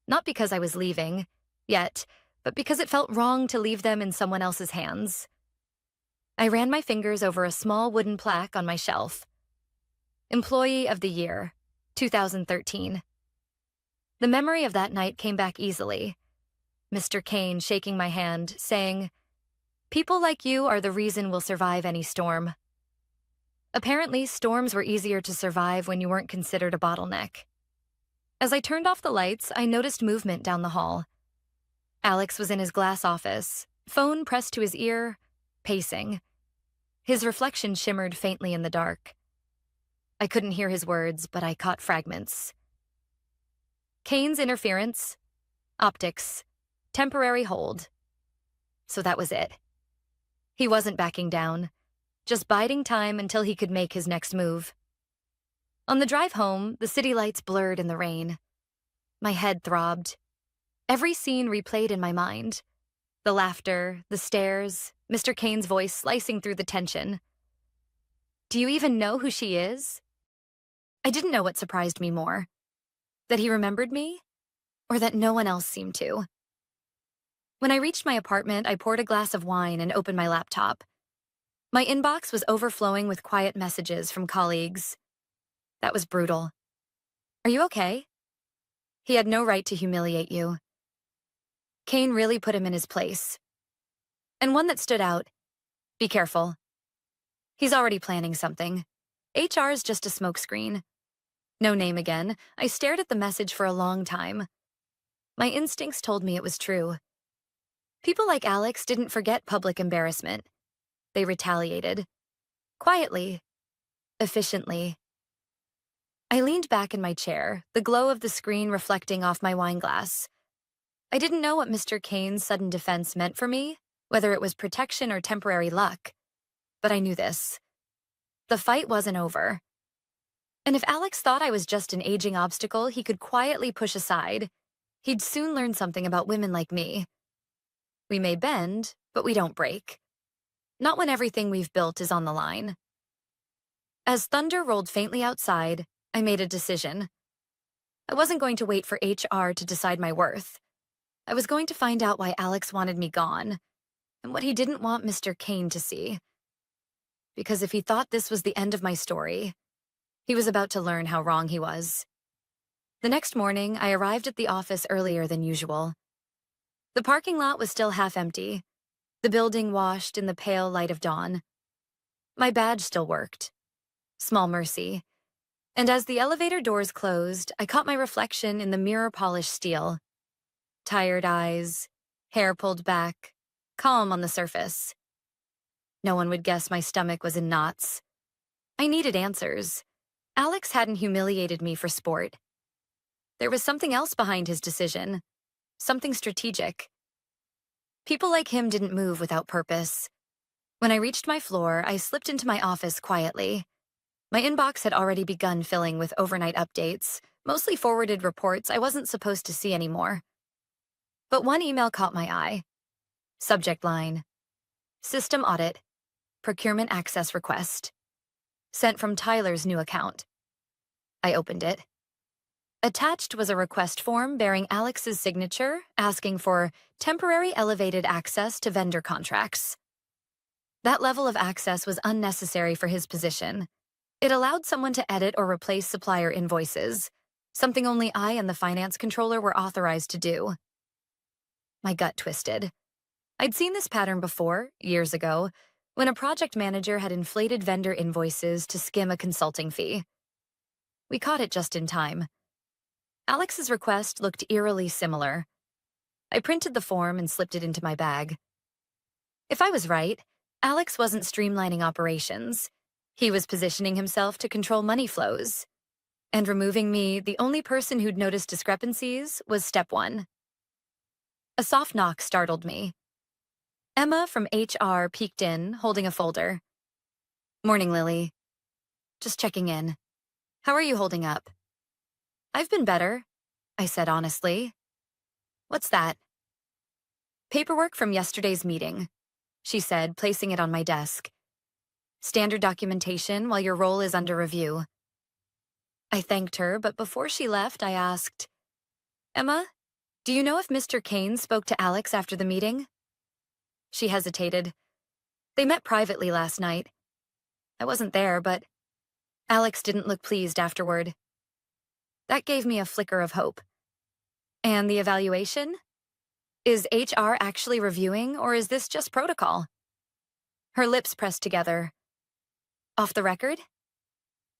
Not because I was leaving, yet, but because it felt wrong to leave them in someone else's hands. I ran my fingers over a small wooden plaque on my shelf. Employee of the Year, 2013. The memory of that night came back easily. Mr. Kane shaking my hand, saying, "People like you are the reason we'll survive any storm." Apparently, storms were easier to survive when you weren't considered a bottleneck. As I turned off the lights, I noticed movement down the hall. Alex was in his glass office, phone pressed to his ear, pacing. His reflection shimmered faintly in the dark. I couldn't hear his words, but I caught fragments. Kane's interference, optics, temporary hold. So that was it. He wasn't backing down, just biding time until he could make his next move. On the drive home, the city lights blurred in the rain. My head throbbed. Every scene replayed in my mind. The laughter, the stares, Mr. Kane's voice slicing through the tension. "Do you even know who she is?" I didn't know what surprised me more. That he remembered me? Or that no one else seemed to? When I reached my apartment, I poured a glass of wine and opened my laptop. My inbox was overflowing with quiet messages from colleagues. That was brutal. Are you okay? He had no right to humiliate you. Kane really put him in his place. And one that stood out. Be careful. He's already planning something. HR's just a smokescreen. No name again. I stared at the message for a long time. My instincts told me it was true. People like Alex didn't forget public embarrassment. They retaliated. Quietly. Efficiently. I leaned back in my chair, the glow of the screen reflecting off my wine glass. I didn't know what Mr. Kane's sudden defense meant for me, whether it was protection or temporary luck. But I knew this. The fight wasn't over. And if Alex thought I was just an aging obstacle he could quietly push aside, he'd soon learn something about women like me. We may bend, but we don't break. Not when everything we've built is on the line. As thunder rolled faintly outside, I made a decision. I wasn't going to wait for HR to decide my worth. I was going to find out why Alex wanted me gone, and what he didn't want Mr. Kane to see. Because if he thought this was the end of my story, he was about to learn how wrong he was. The next morning, I arrived at the office earlier than usual. The parking lot was still half empty, the building washed in the pale light of dawn. My badge still worked. Small mercy. And as the elevator doors closed, I caught my reflection in the mirror-polished steel. Tired eyes, hair pulled back, calm on the surface. No one would guess my stomach was in knots. I needed answers. Alex hadn't humiliated me for sport. There was something else behind his decision. Something strategic. People like him didn't move without purpose. When I reached my floor, I slipped into my office quietly. My inbox had already begun filling with overnight updates, mostly forwarded reports I wasn't supposed to see anymore. But one email caught my eye. Subject line: System Audit. Procurement Access Request. Sent from Tyler's new account. I opened it. Attached was a request form bearing Alex's signature, asking for temporary elevated access to vendor contracts. That level of access was unnecessary for his position. It allowed someone to edit or replace supplier invoices, something only I and the finance controller were authorized to do. My gut twisted. I'd seen this pattern before, years ago, when a project manager had inflated vendor invoices to skim a consulting fee. We caught it just in time. Alex's request looked eerily similar. I printed the form and slipped it into my bag. If I was right, Alex wasn't streamlining operations. He was positioning himself to control money flows. And removing me, the only person who'd noticed discrepancies, was step one. A soft knock startled me. Emma from HR peeked in, holding a folder. Morning, Lily. Just checking in. How are you holding up? I've been better, I said honestly. What's that? Paperwork from yesterday's meeting, she said, placing it on my desk. Standard documentation while your role is under review. I thanked her, but before she left, I asked, Emma, do you know if Mr. Kane spoke to Alex after the meeting? She hesitated. They met privately last night. I wasn't there, but Alex didn't look pleased afterward. That gave me a flicker of hope. And the evaluation? Is HR actually reviewing, or is this just protocol? Her lips pressed together. Off the record?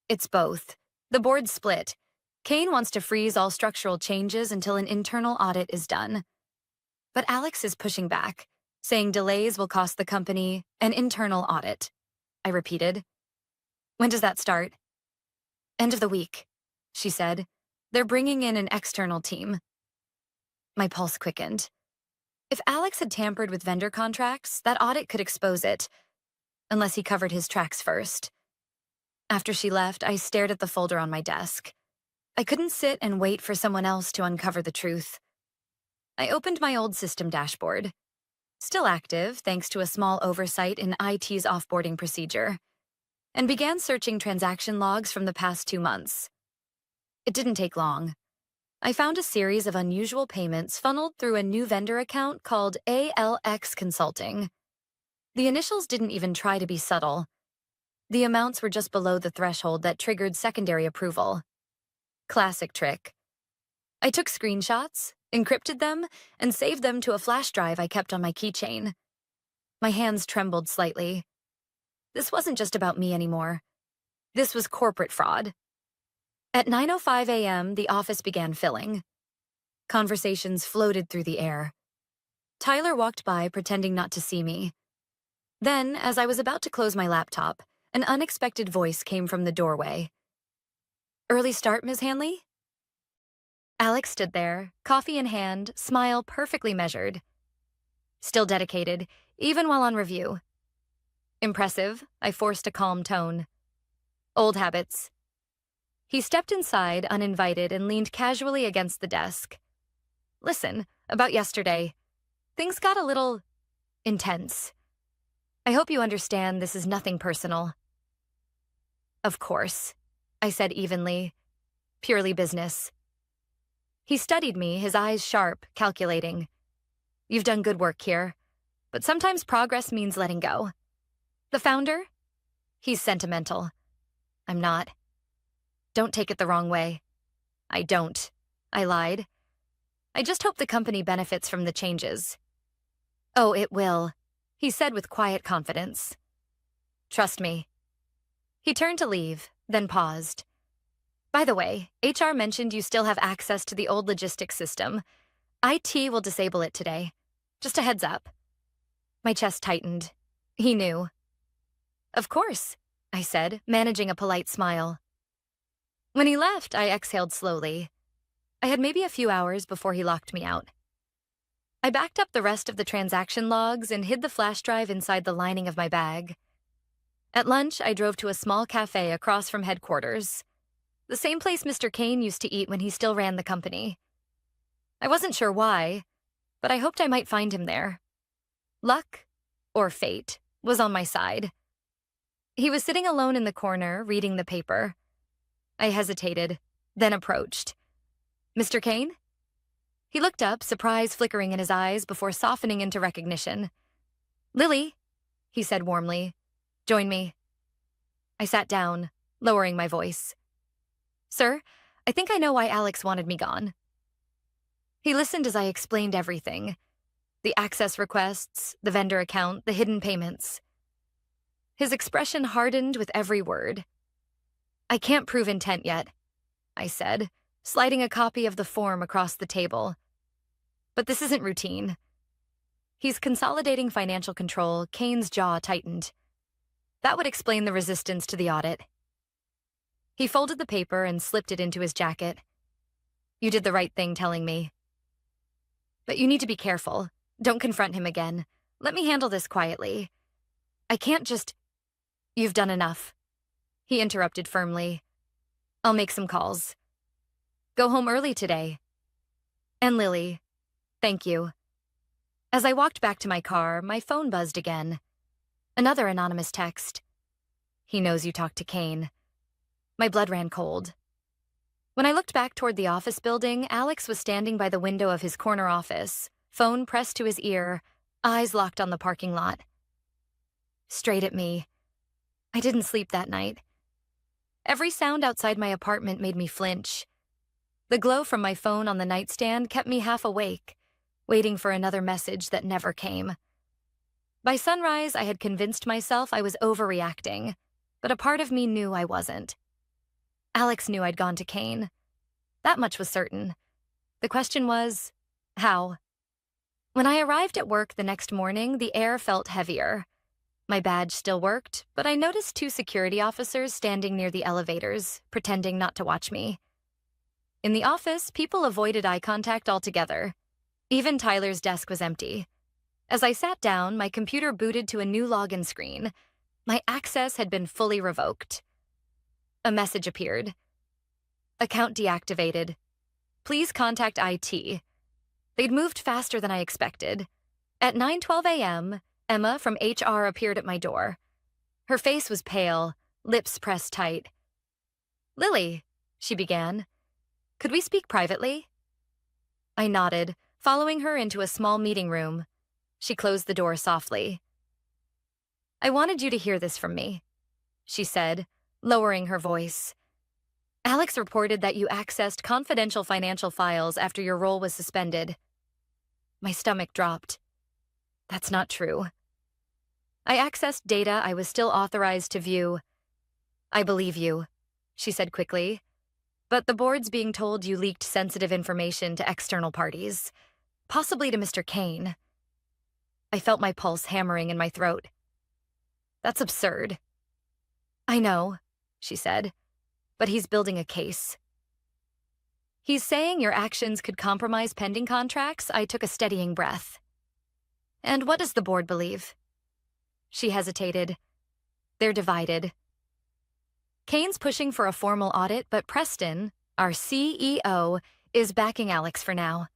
It's both. The board's split. Kane wants to freeze all structural changes until an internal audit is done. But Alex is pushing back, saying delays will cost the company an internal audit. I repeated. When does that start? End of the week, she said. They're bringing in an external team. My pulse quickened. If Alex had tampered with vendor contracts, that audit could expose it, unless he covered his tracks first. After she left, I stared at the folder on my desk. I couldn't sit and wait for someone else to uncover the truth. I opened my old system dashboard. Still active, thanks to a small oversight in IT's offboarding procedure, and began searching transaction logs from the past 2 months. It didn't take long. I found a series of unusual payments funneled through a new vendor account called ALX Consulting. The initials didn't even try to be subtle. The amounts were just below the threshold that triggered secondary approval. Classic trick. I took screenshots, encrypted them, and saved them to a flash drive I kept on my keychain. My hands trembled slightly. This wasn't just about me anymore. This was corporate fraud. At 9:05 a.m., the office began filling. Conversations floated through the air. Tyler walked by, pretending not to see me. Then, as I was about to close my laptop, an unexpected voice came from the doorway. "Early start, Ms. Hanley?" Alex stood there, coffee in hand, smile perfectly measured. Still dedicated, even while on review. Impressive, I forced a calm tone. Old habits. He stepped inside, uninvited, and leaned casually against the desk. "Listen, about yesterday. Things got a little intense. I hope you understand this is nothing personal." "Of course," I said evenly. "Purely business." He studied me, his eyes sharp, calculating. "You've done good work here, but sometimes progress means letting go. The founder? He's sentimental. I'm not. Don't take it the wrong way." "I don't," I lied. "I just hope the company benefits from the changes." "Oh, it will," he said with quiet confidence. "Trust me." He turned to leave, then paused. "By the way, HR mentioned you still have access to the old logistics system. IT will disable it today. Just a heads up." My chest tightened. He knew. "Of course," I said, managing a polite smile. When he left, I exhaled slowly. I had maybe a few hours before he locked me out. I backed up the rest of the transaction logs and hid the flash drive inside the lining of my bag. At lunch, I drove to a small cafe across from headquarters, the same place Mr. Kane used to eat when he still ran the company. I wasn't sure why, but I hoped I might find him there. Luck, or fate, was on my side. He was sitting alone in the corner, reading the paper. I hesitated, then approached. "Mr. Kane?" He looked up, surprise flickering in his eyes before softening into recognition. "Lily," he said warmly. "Join me." I sat down, lowering my voice. "Sir, I think I know why Alex wanted me gone." He listened as I explained everything. The access requests, the vendor account, the hidden payments. His expression hardened with every word. "I can't prove intent yet," I said, sliding a copy of the form across the table. "But this isn't routine." He's consolidating financial control. Kane's jaw tightened. That would explain the resistance to the audit. He folded the paper and slipped it into his jacket. "You did the right thing telling me. But you need to be careful. Don't confront him again. Let me handle this quietly. I can't just—" "You've done enough," he interrupted firmly. "I'll make some calls. Go home early today. And Lily, thank you." As I walked back to my car, my phone buzzed again. Another anonymous text. "He knows you talked to Kane." My blood ran cold. When I looked back toward the office building, Alex was standing by the window of his corner office, phone pressed to his ear, eyes locked on the parking lot. Straight at me. I didn't sleep that night. Every sound outside my apartment made me flinch. The glow from my phone on the nightstand kept me half awake, waiting for another message that never came. By sunrise, I had convinced myself I was overreacting, but a part of me knew I wasn't. Alex knew I'd gone to Kane. That much was certain. The question was, how? When I arrived at work the next morning, the air felt heavier. My badge still worked, but I noticed 2 security officers standing near the elevators, pretending not to watch me. In the office, people avoided eye contact altogether. Even Tyler's desk was empty. As I sat down, my computer booted to a new login screen. My access had been fully revoked. A message appeared. "Account deactivated. Please contact IT." They'd moved faster than I expected. At 9:12 a.m., Emma from HR appeared at my door. Her face was pale, lips pressed tight. "Lily," she began, "could we speak privately?" I nodded, following her into a small meeting room. She closed the door softly. I wanted you to hear this from me, she said, lowering her voice. Alex reported that you accessed confidential financial files after your role was suspended. My stomach dropped. That's not true. I accessed data I was still authorized to view. I believe you, she said quickly. But the board's being told you leaked sensitive information to external parties, possibly to Mr. Kane. I felt my pulse hammering in my throat. That's absurd. I know, she said, but he's building a case. He's saying your actions could compromise pending contracts. I took a steadying breath. And what does the board believe? She hesitated. They're divided. Kane's pushing for a formal audit, but Preston, our CEO, is backing Alex for now.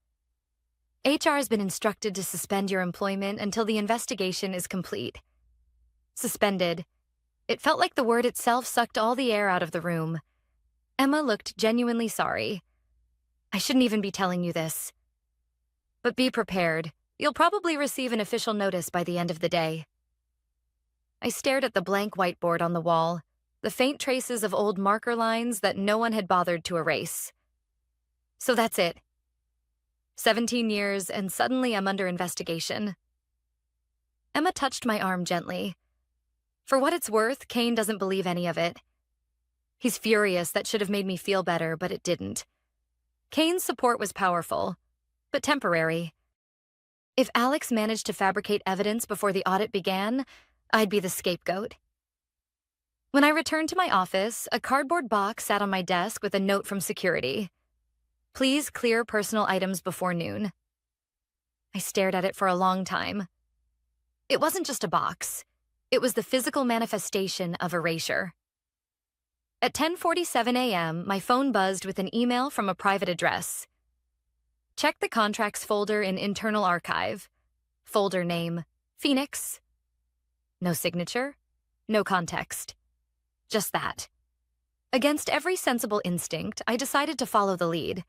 HR has been instructed to suspend your employment until the investigation is complete. Suspended. It felt like the word itself sucked all the air out of the room. Emma looked genuinely sorry. I shouldn't even be telling you this. But be prepared. You'll probably receive an official notice by the end of the day. I stared at the blank whiteboard on the wall, the faint traces of old marker lines that no one had bothered to erase. So that's it. 17 years, and suddenly I'm under investigation. Emma touched my arm gently. For what it's worth, Kane doesn't believe any of it. He's furious. That should have made me feel better, but it didn't. Kane's support was powerful, but temporary. If Alex managed to fabricate evidence before the audit began, I'd be the scapegoat. When I returned to my office, a cardboard box sat on my desk with a note from security. Please clear personal items before noon. I stared at it for a long time. It wasn't just a box. It was the physical manifestation of erasure. At 10:47 a.m., my phone buzzed with an email from a private address. Check the contracts folder in Internal Archive. Folder name, Phoenix. No signature, no context. Just that. Against every sensible instinct, I decided to follow the lead.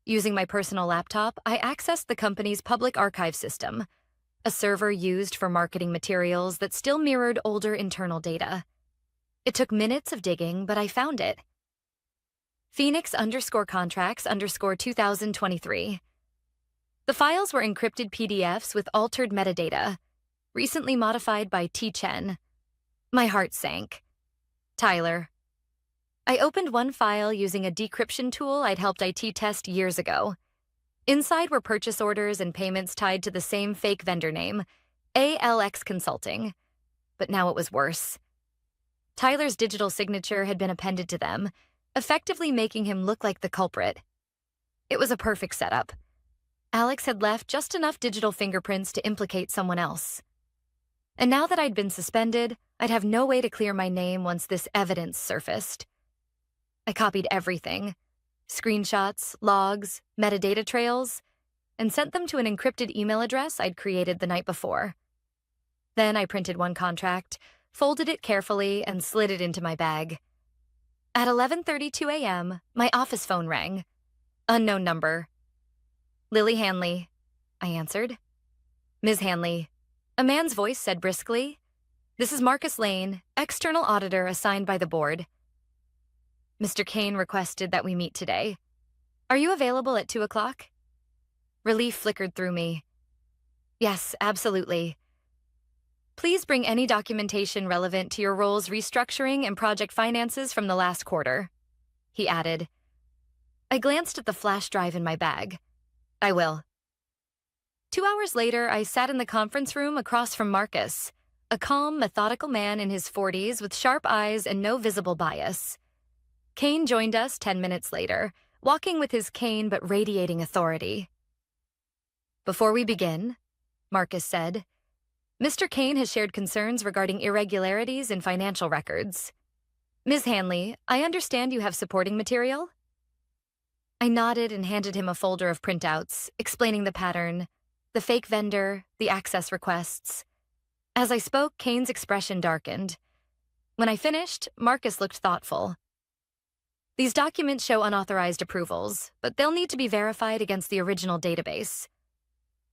Using my personal laptop, I accessed the company's public archive system, a server used for marketing materials that still mirrored older internal data. It took minutes of digging, but I found it. Phoenix_contracts_2023. The files were encrypted PDFs with altered metadata, recently modified by T. Chen. My heart sank. Tyler. I opened one file using a decryption tool I'd helped IT test years ago. Inside were purchase orders and payments tied to the same fake vendor name, ALX Consulting. But now it was worse. Tyler's digital signature had been appended to them, effectively making him look like the culprit. It was a perfect setup. Alex had left just enough digital fingerprints to implicate someone else. And now that I'd been suspended, I'd have no way to clear my name once this evidence surfaced. I copied everything, screenshots, logs, metadata trails, and sent them to an encrypted email address I'd created the night before. Then I printed one contract, folded it carefully, and slid it into my bag. At 11:32 a.m., my office phone rang. Unknown number. Lily Hanley, I answered. Ms. Hanley, a man's voice said briskly. This is Marcus Lane, external auditor assigned by the board. Mr. Kane requested that we meet today. Are you available at 2 o'clock? Relief flickered through me. Yes, absolutely. Please bring any documentation relevant to your role's restructuring and project finances from the last quarter, he added. I glanced at the flash drive in my bag. I will. 2 hours later, I sat in the conference room across from Marcus, a calm, methodical man in his 40s with sharp eyes and no visible bias. Kane joined us 10 minutes later, walking with his cane but radiating authority. Before we begin, Marcus said, Mr. Kane has shared concerns regarding irregularities in financial records. Ms. Hanley, I understand you have supporting material? I nodded and handed him a folder of printouts, explaining the pattern, the fake vendor, the access requests. As I spoke, Kane's expression darkened. When I finished, Marcus looked thoughtful. These documents show unauthorized approvals, but they'll need to be verified against the original database.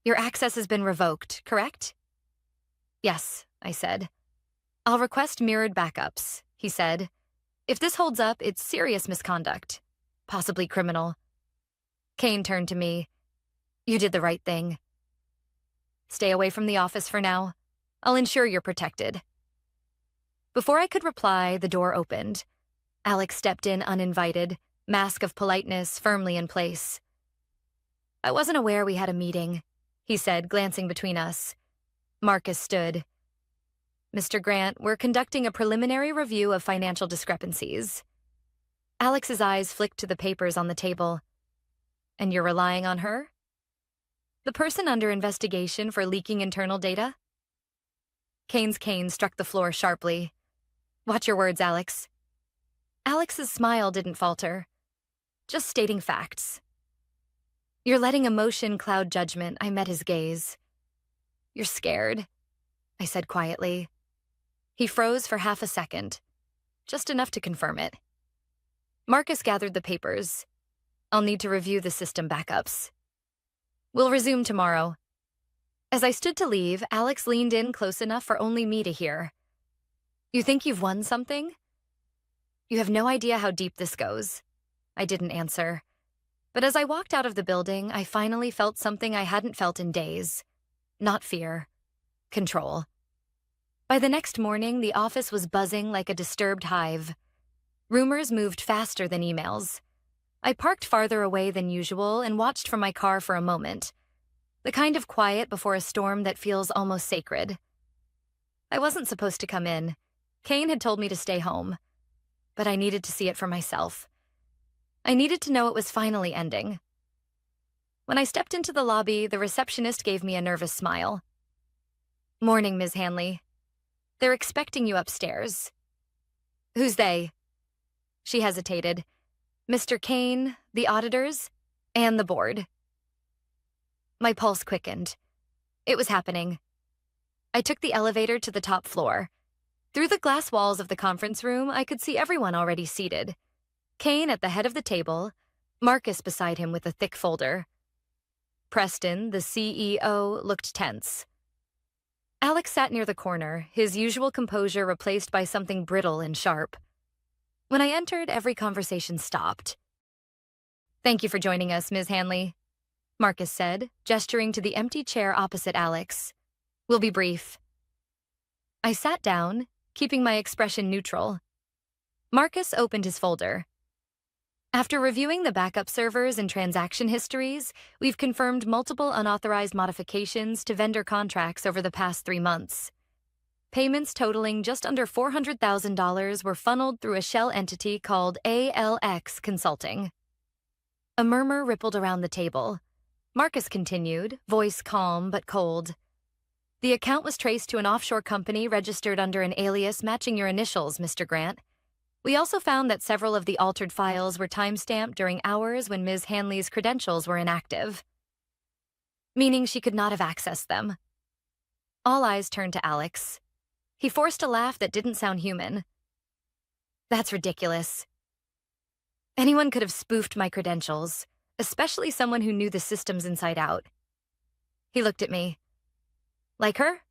Your access has been revoked, correct? Yes, I said. I'll request mirrored backups, he said. If this holds up, it's serious misconduct, possibly criminal. Kane turned to me. You did the right thing. Stay away from the office for now. I'll ensure you're protected. Before I could reply, the door opened. Alex stepped in uninvited, mask of politeness firmly in place. I wasn't aware we had a meeting, he said, glancing between us. Marcus stood. Mr. Grant, we're conducting a preliminary review of financial discrepancies. Alex's eyes flicked to the papers on the table. And you're relying on her? The person under investigation for leaking internal data? Kane's cane struck the floor sharply. Watch your words, Alex. Alex's smile didn't falter. Just stating facts. You're letting emotion cloud judgment. I met his gaze. You're scared, I said quietly. He froze for half a second, just enough to confirm it. Marcus gathered the papers. I'll need to review the system backups. We'll resume tomorrow. As I stood to leave, Alex leaned in close enough for only me to hear. You think you've won something? You have no idea how deep this goes. I didn't answer. But as I walked out of the building, I finally felt something I hadn't felt in days. Not fear. Control. By the next morning, the office was buzzing like a disturbed hive. Rumors moved faster than emails. I parked farther away than usual and watched from my car for a moment. The kind of quiet before a storm that feels almost sacred. I wasn't supposed to come in. Kane had told me to stay home. But I needed to see it for myself. I needed to know it was finally ending. When I stepped into the lobby, the receptionist gave me a nervous smile. Morning, Ms. Hanley. They're expecting you upstairs. Who's they? She hesitated. Mr. Kane, the auditors, and the board. My pulse quickened. It was happening. I took the elevator to the top floor. Through the glass walls of the conference room, I could see everyone already seated. Kane at the head of the table, Marcus beside him with a thick folder. Preston, the CEO, looked tense. Alex sat near the corner, his usual composure replaced by something brittle and sharp. When I entered, every conversation stopped. Thank you for joining us, Ms. Hanley, Marcus said, gesturing to the empty chair opposite Alex. We'll be brief. I sat down, keeping my expression neutral. Marcus opened his folder. After reviewing the backup servers and transaction histories, we've confirmed multiple unauthorized modifications to vendor contracts over the past 3 months. Payments totaling just under $400,000 were funneled through a shell entity called ALX Consulting. A murmur rippled around the table. Marcus continued, voice calm but cold. The account was traced to an offshore company registered under an alias matching your initials, Mr. Grant. We also found that several of the altered files were timestamped during hours when Ms. Hanley's credentials were inactive, meaning she could not have accessed them. All eyes turned to Alex. He forced a laugh that didn't sound human. That's ridiculous. Anyone could have spoofed my credentials, especially someone who knew the systems inside out. He looked at me. Like her?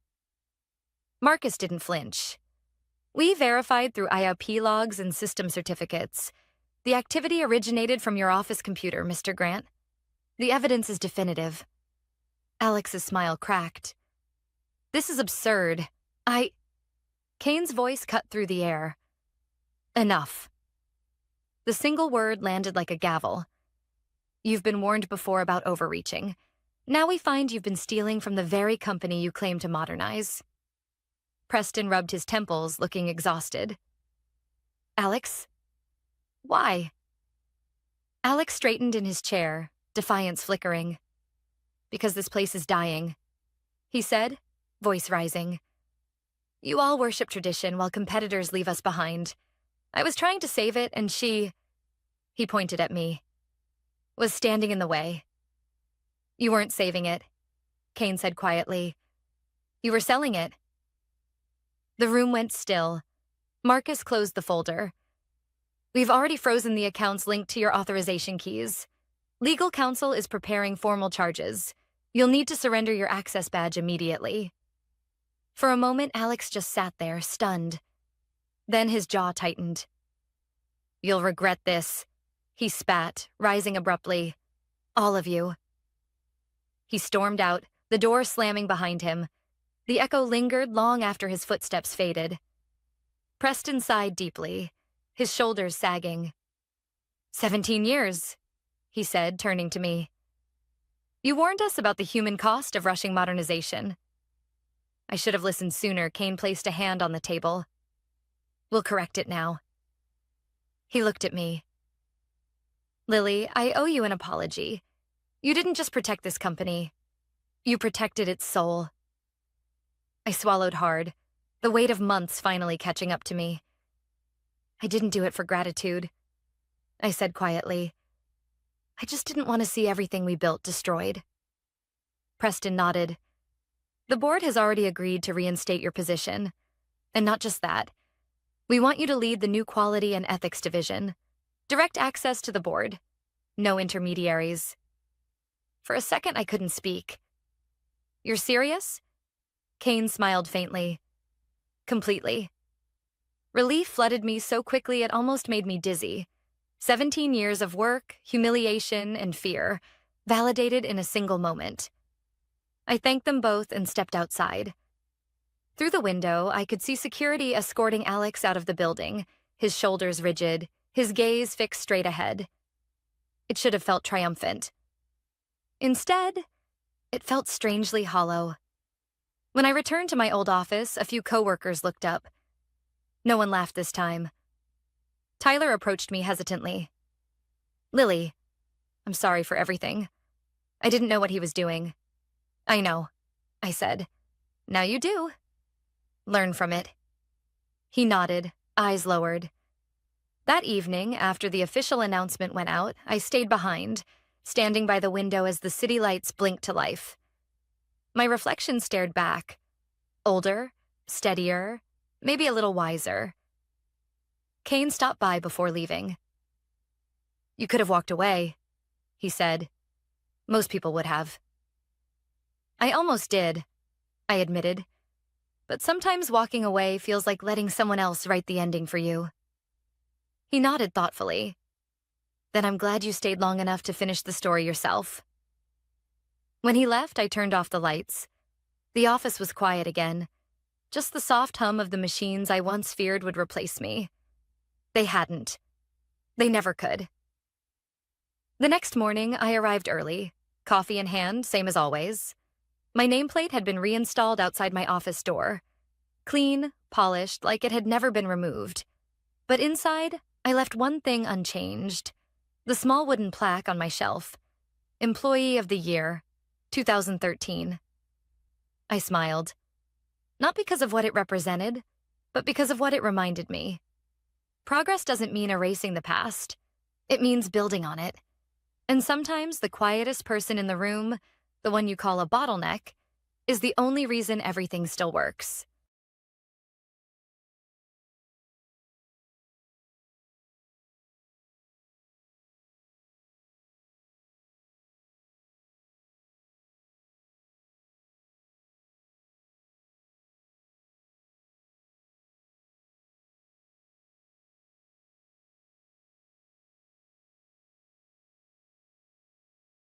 Marcus didn't flinch. We verified through IOP logs and system certificates. The activity originated from your office computer, Mr. Grant. The evidence is definitive. Alex's smile cracked. This is absurd. Kane's voice cut through the air. Enough. The single word landed like a gavel. You've been warned before about overreaching. Now we find you've been stealing from the very company you claim to modernize. Preston rubbed his temples, looking exhausted. Alex? Why? Alex straightened in his chair, defiance flickering. Because this place is dying, he said, voice rising. You all worship tradition while competitors leave us behind. I was trying to save it, and he pointed at me, was standing in the way. You weren't saving it, Kane said quietly. You were selling it. The room went still. Marcus closed the folder. We've already frozen the accounts linked to your authorization keys. Legal counsel is preparing formal charges. You'll need to surrender your access badge immediately. For a moment, Alex just sat there, stunned. Then his jaw tightened. You'll regret this, he spat, rising abruptly. All of you. He stormed out, the door slamming behind him. The echo lingered long after his footsteps faded. Preston sighed deeply, his shoulders sagging. 17 years, he said, turning to me. You warned us about the human cost of rushing modernization. I should have listened sooner. Kane placed a hand on the table. We'll correct it now. He looked at me. Lily, I owe you an apology. You didn't just protect this company. You protected its soul. I swallowed hard, the weight of months finally catching up to me. I didn't do it for gratitude, I said quietly. I just didn't want to see everything we built destroyed. Preston nodded. The board has already agreed to reinstate your position. And not just that. We want you to lead the new Quality and Ethics Division. Direct access to the board. No intermediaries. For a second, I couldn't speak. You're serious? Kane smiled faintly. Completely. Relief flooded me so quickly it almost made me dizzy. 17 years of work, humiliation, and fear, validated in a single moment. I thanked them both and stepped outside. Through the window, I could see security escorting Alex out of the building, his shoulders rigid, his gaze fixed straight ahead. It should have felt triumphant. Instead, it felt strangely hollow. When I returned to my old office, a few coworkers looked up. No one laughed this time. Tyler approached me hesitantly. Lily, I'm sorry for everything. I didn't know what he was doing. I know, I said. Now you do. Learn from it. He nodded, eyes lowered. That evening, after the official announcement went out, I stayed behind, standing by the window as the city lights blinked to life. My reflection stared back. Older, steadier, maybe a little wiser. Kane stopped by before leaving. You could have walked away, he said. Most people would have. I almost did, I admitted. But sometimes walking away feels like letting someone else write the ending for you. He nodded thoughtfully. Then I'm glad you stayed long enough to finish the story yourself. When he left, I turned off the lights. The office was quiet again. Just the soft hum of the machines I once feared would replace me. They hadn't. They never could. The next morning, I arrived early, coffee in hand, same as always. My nameplate had been reinstalled outside my office door. Clean, polished, like it had never been removed. But inside, I left one thing unchanged. The small wooden plaque on my shelf. Employee of the Year, 2013. I smiled. Not because of what it represented, but because of what it reminded me. Progress doesn't mean erasing the past. It means building on it. And sometimes the quietest person in the room, the one you call a bottleneck, is the only reason everything still works.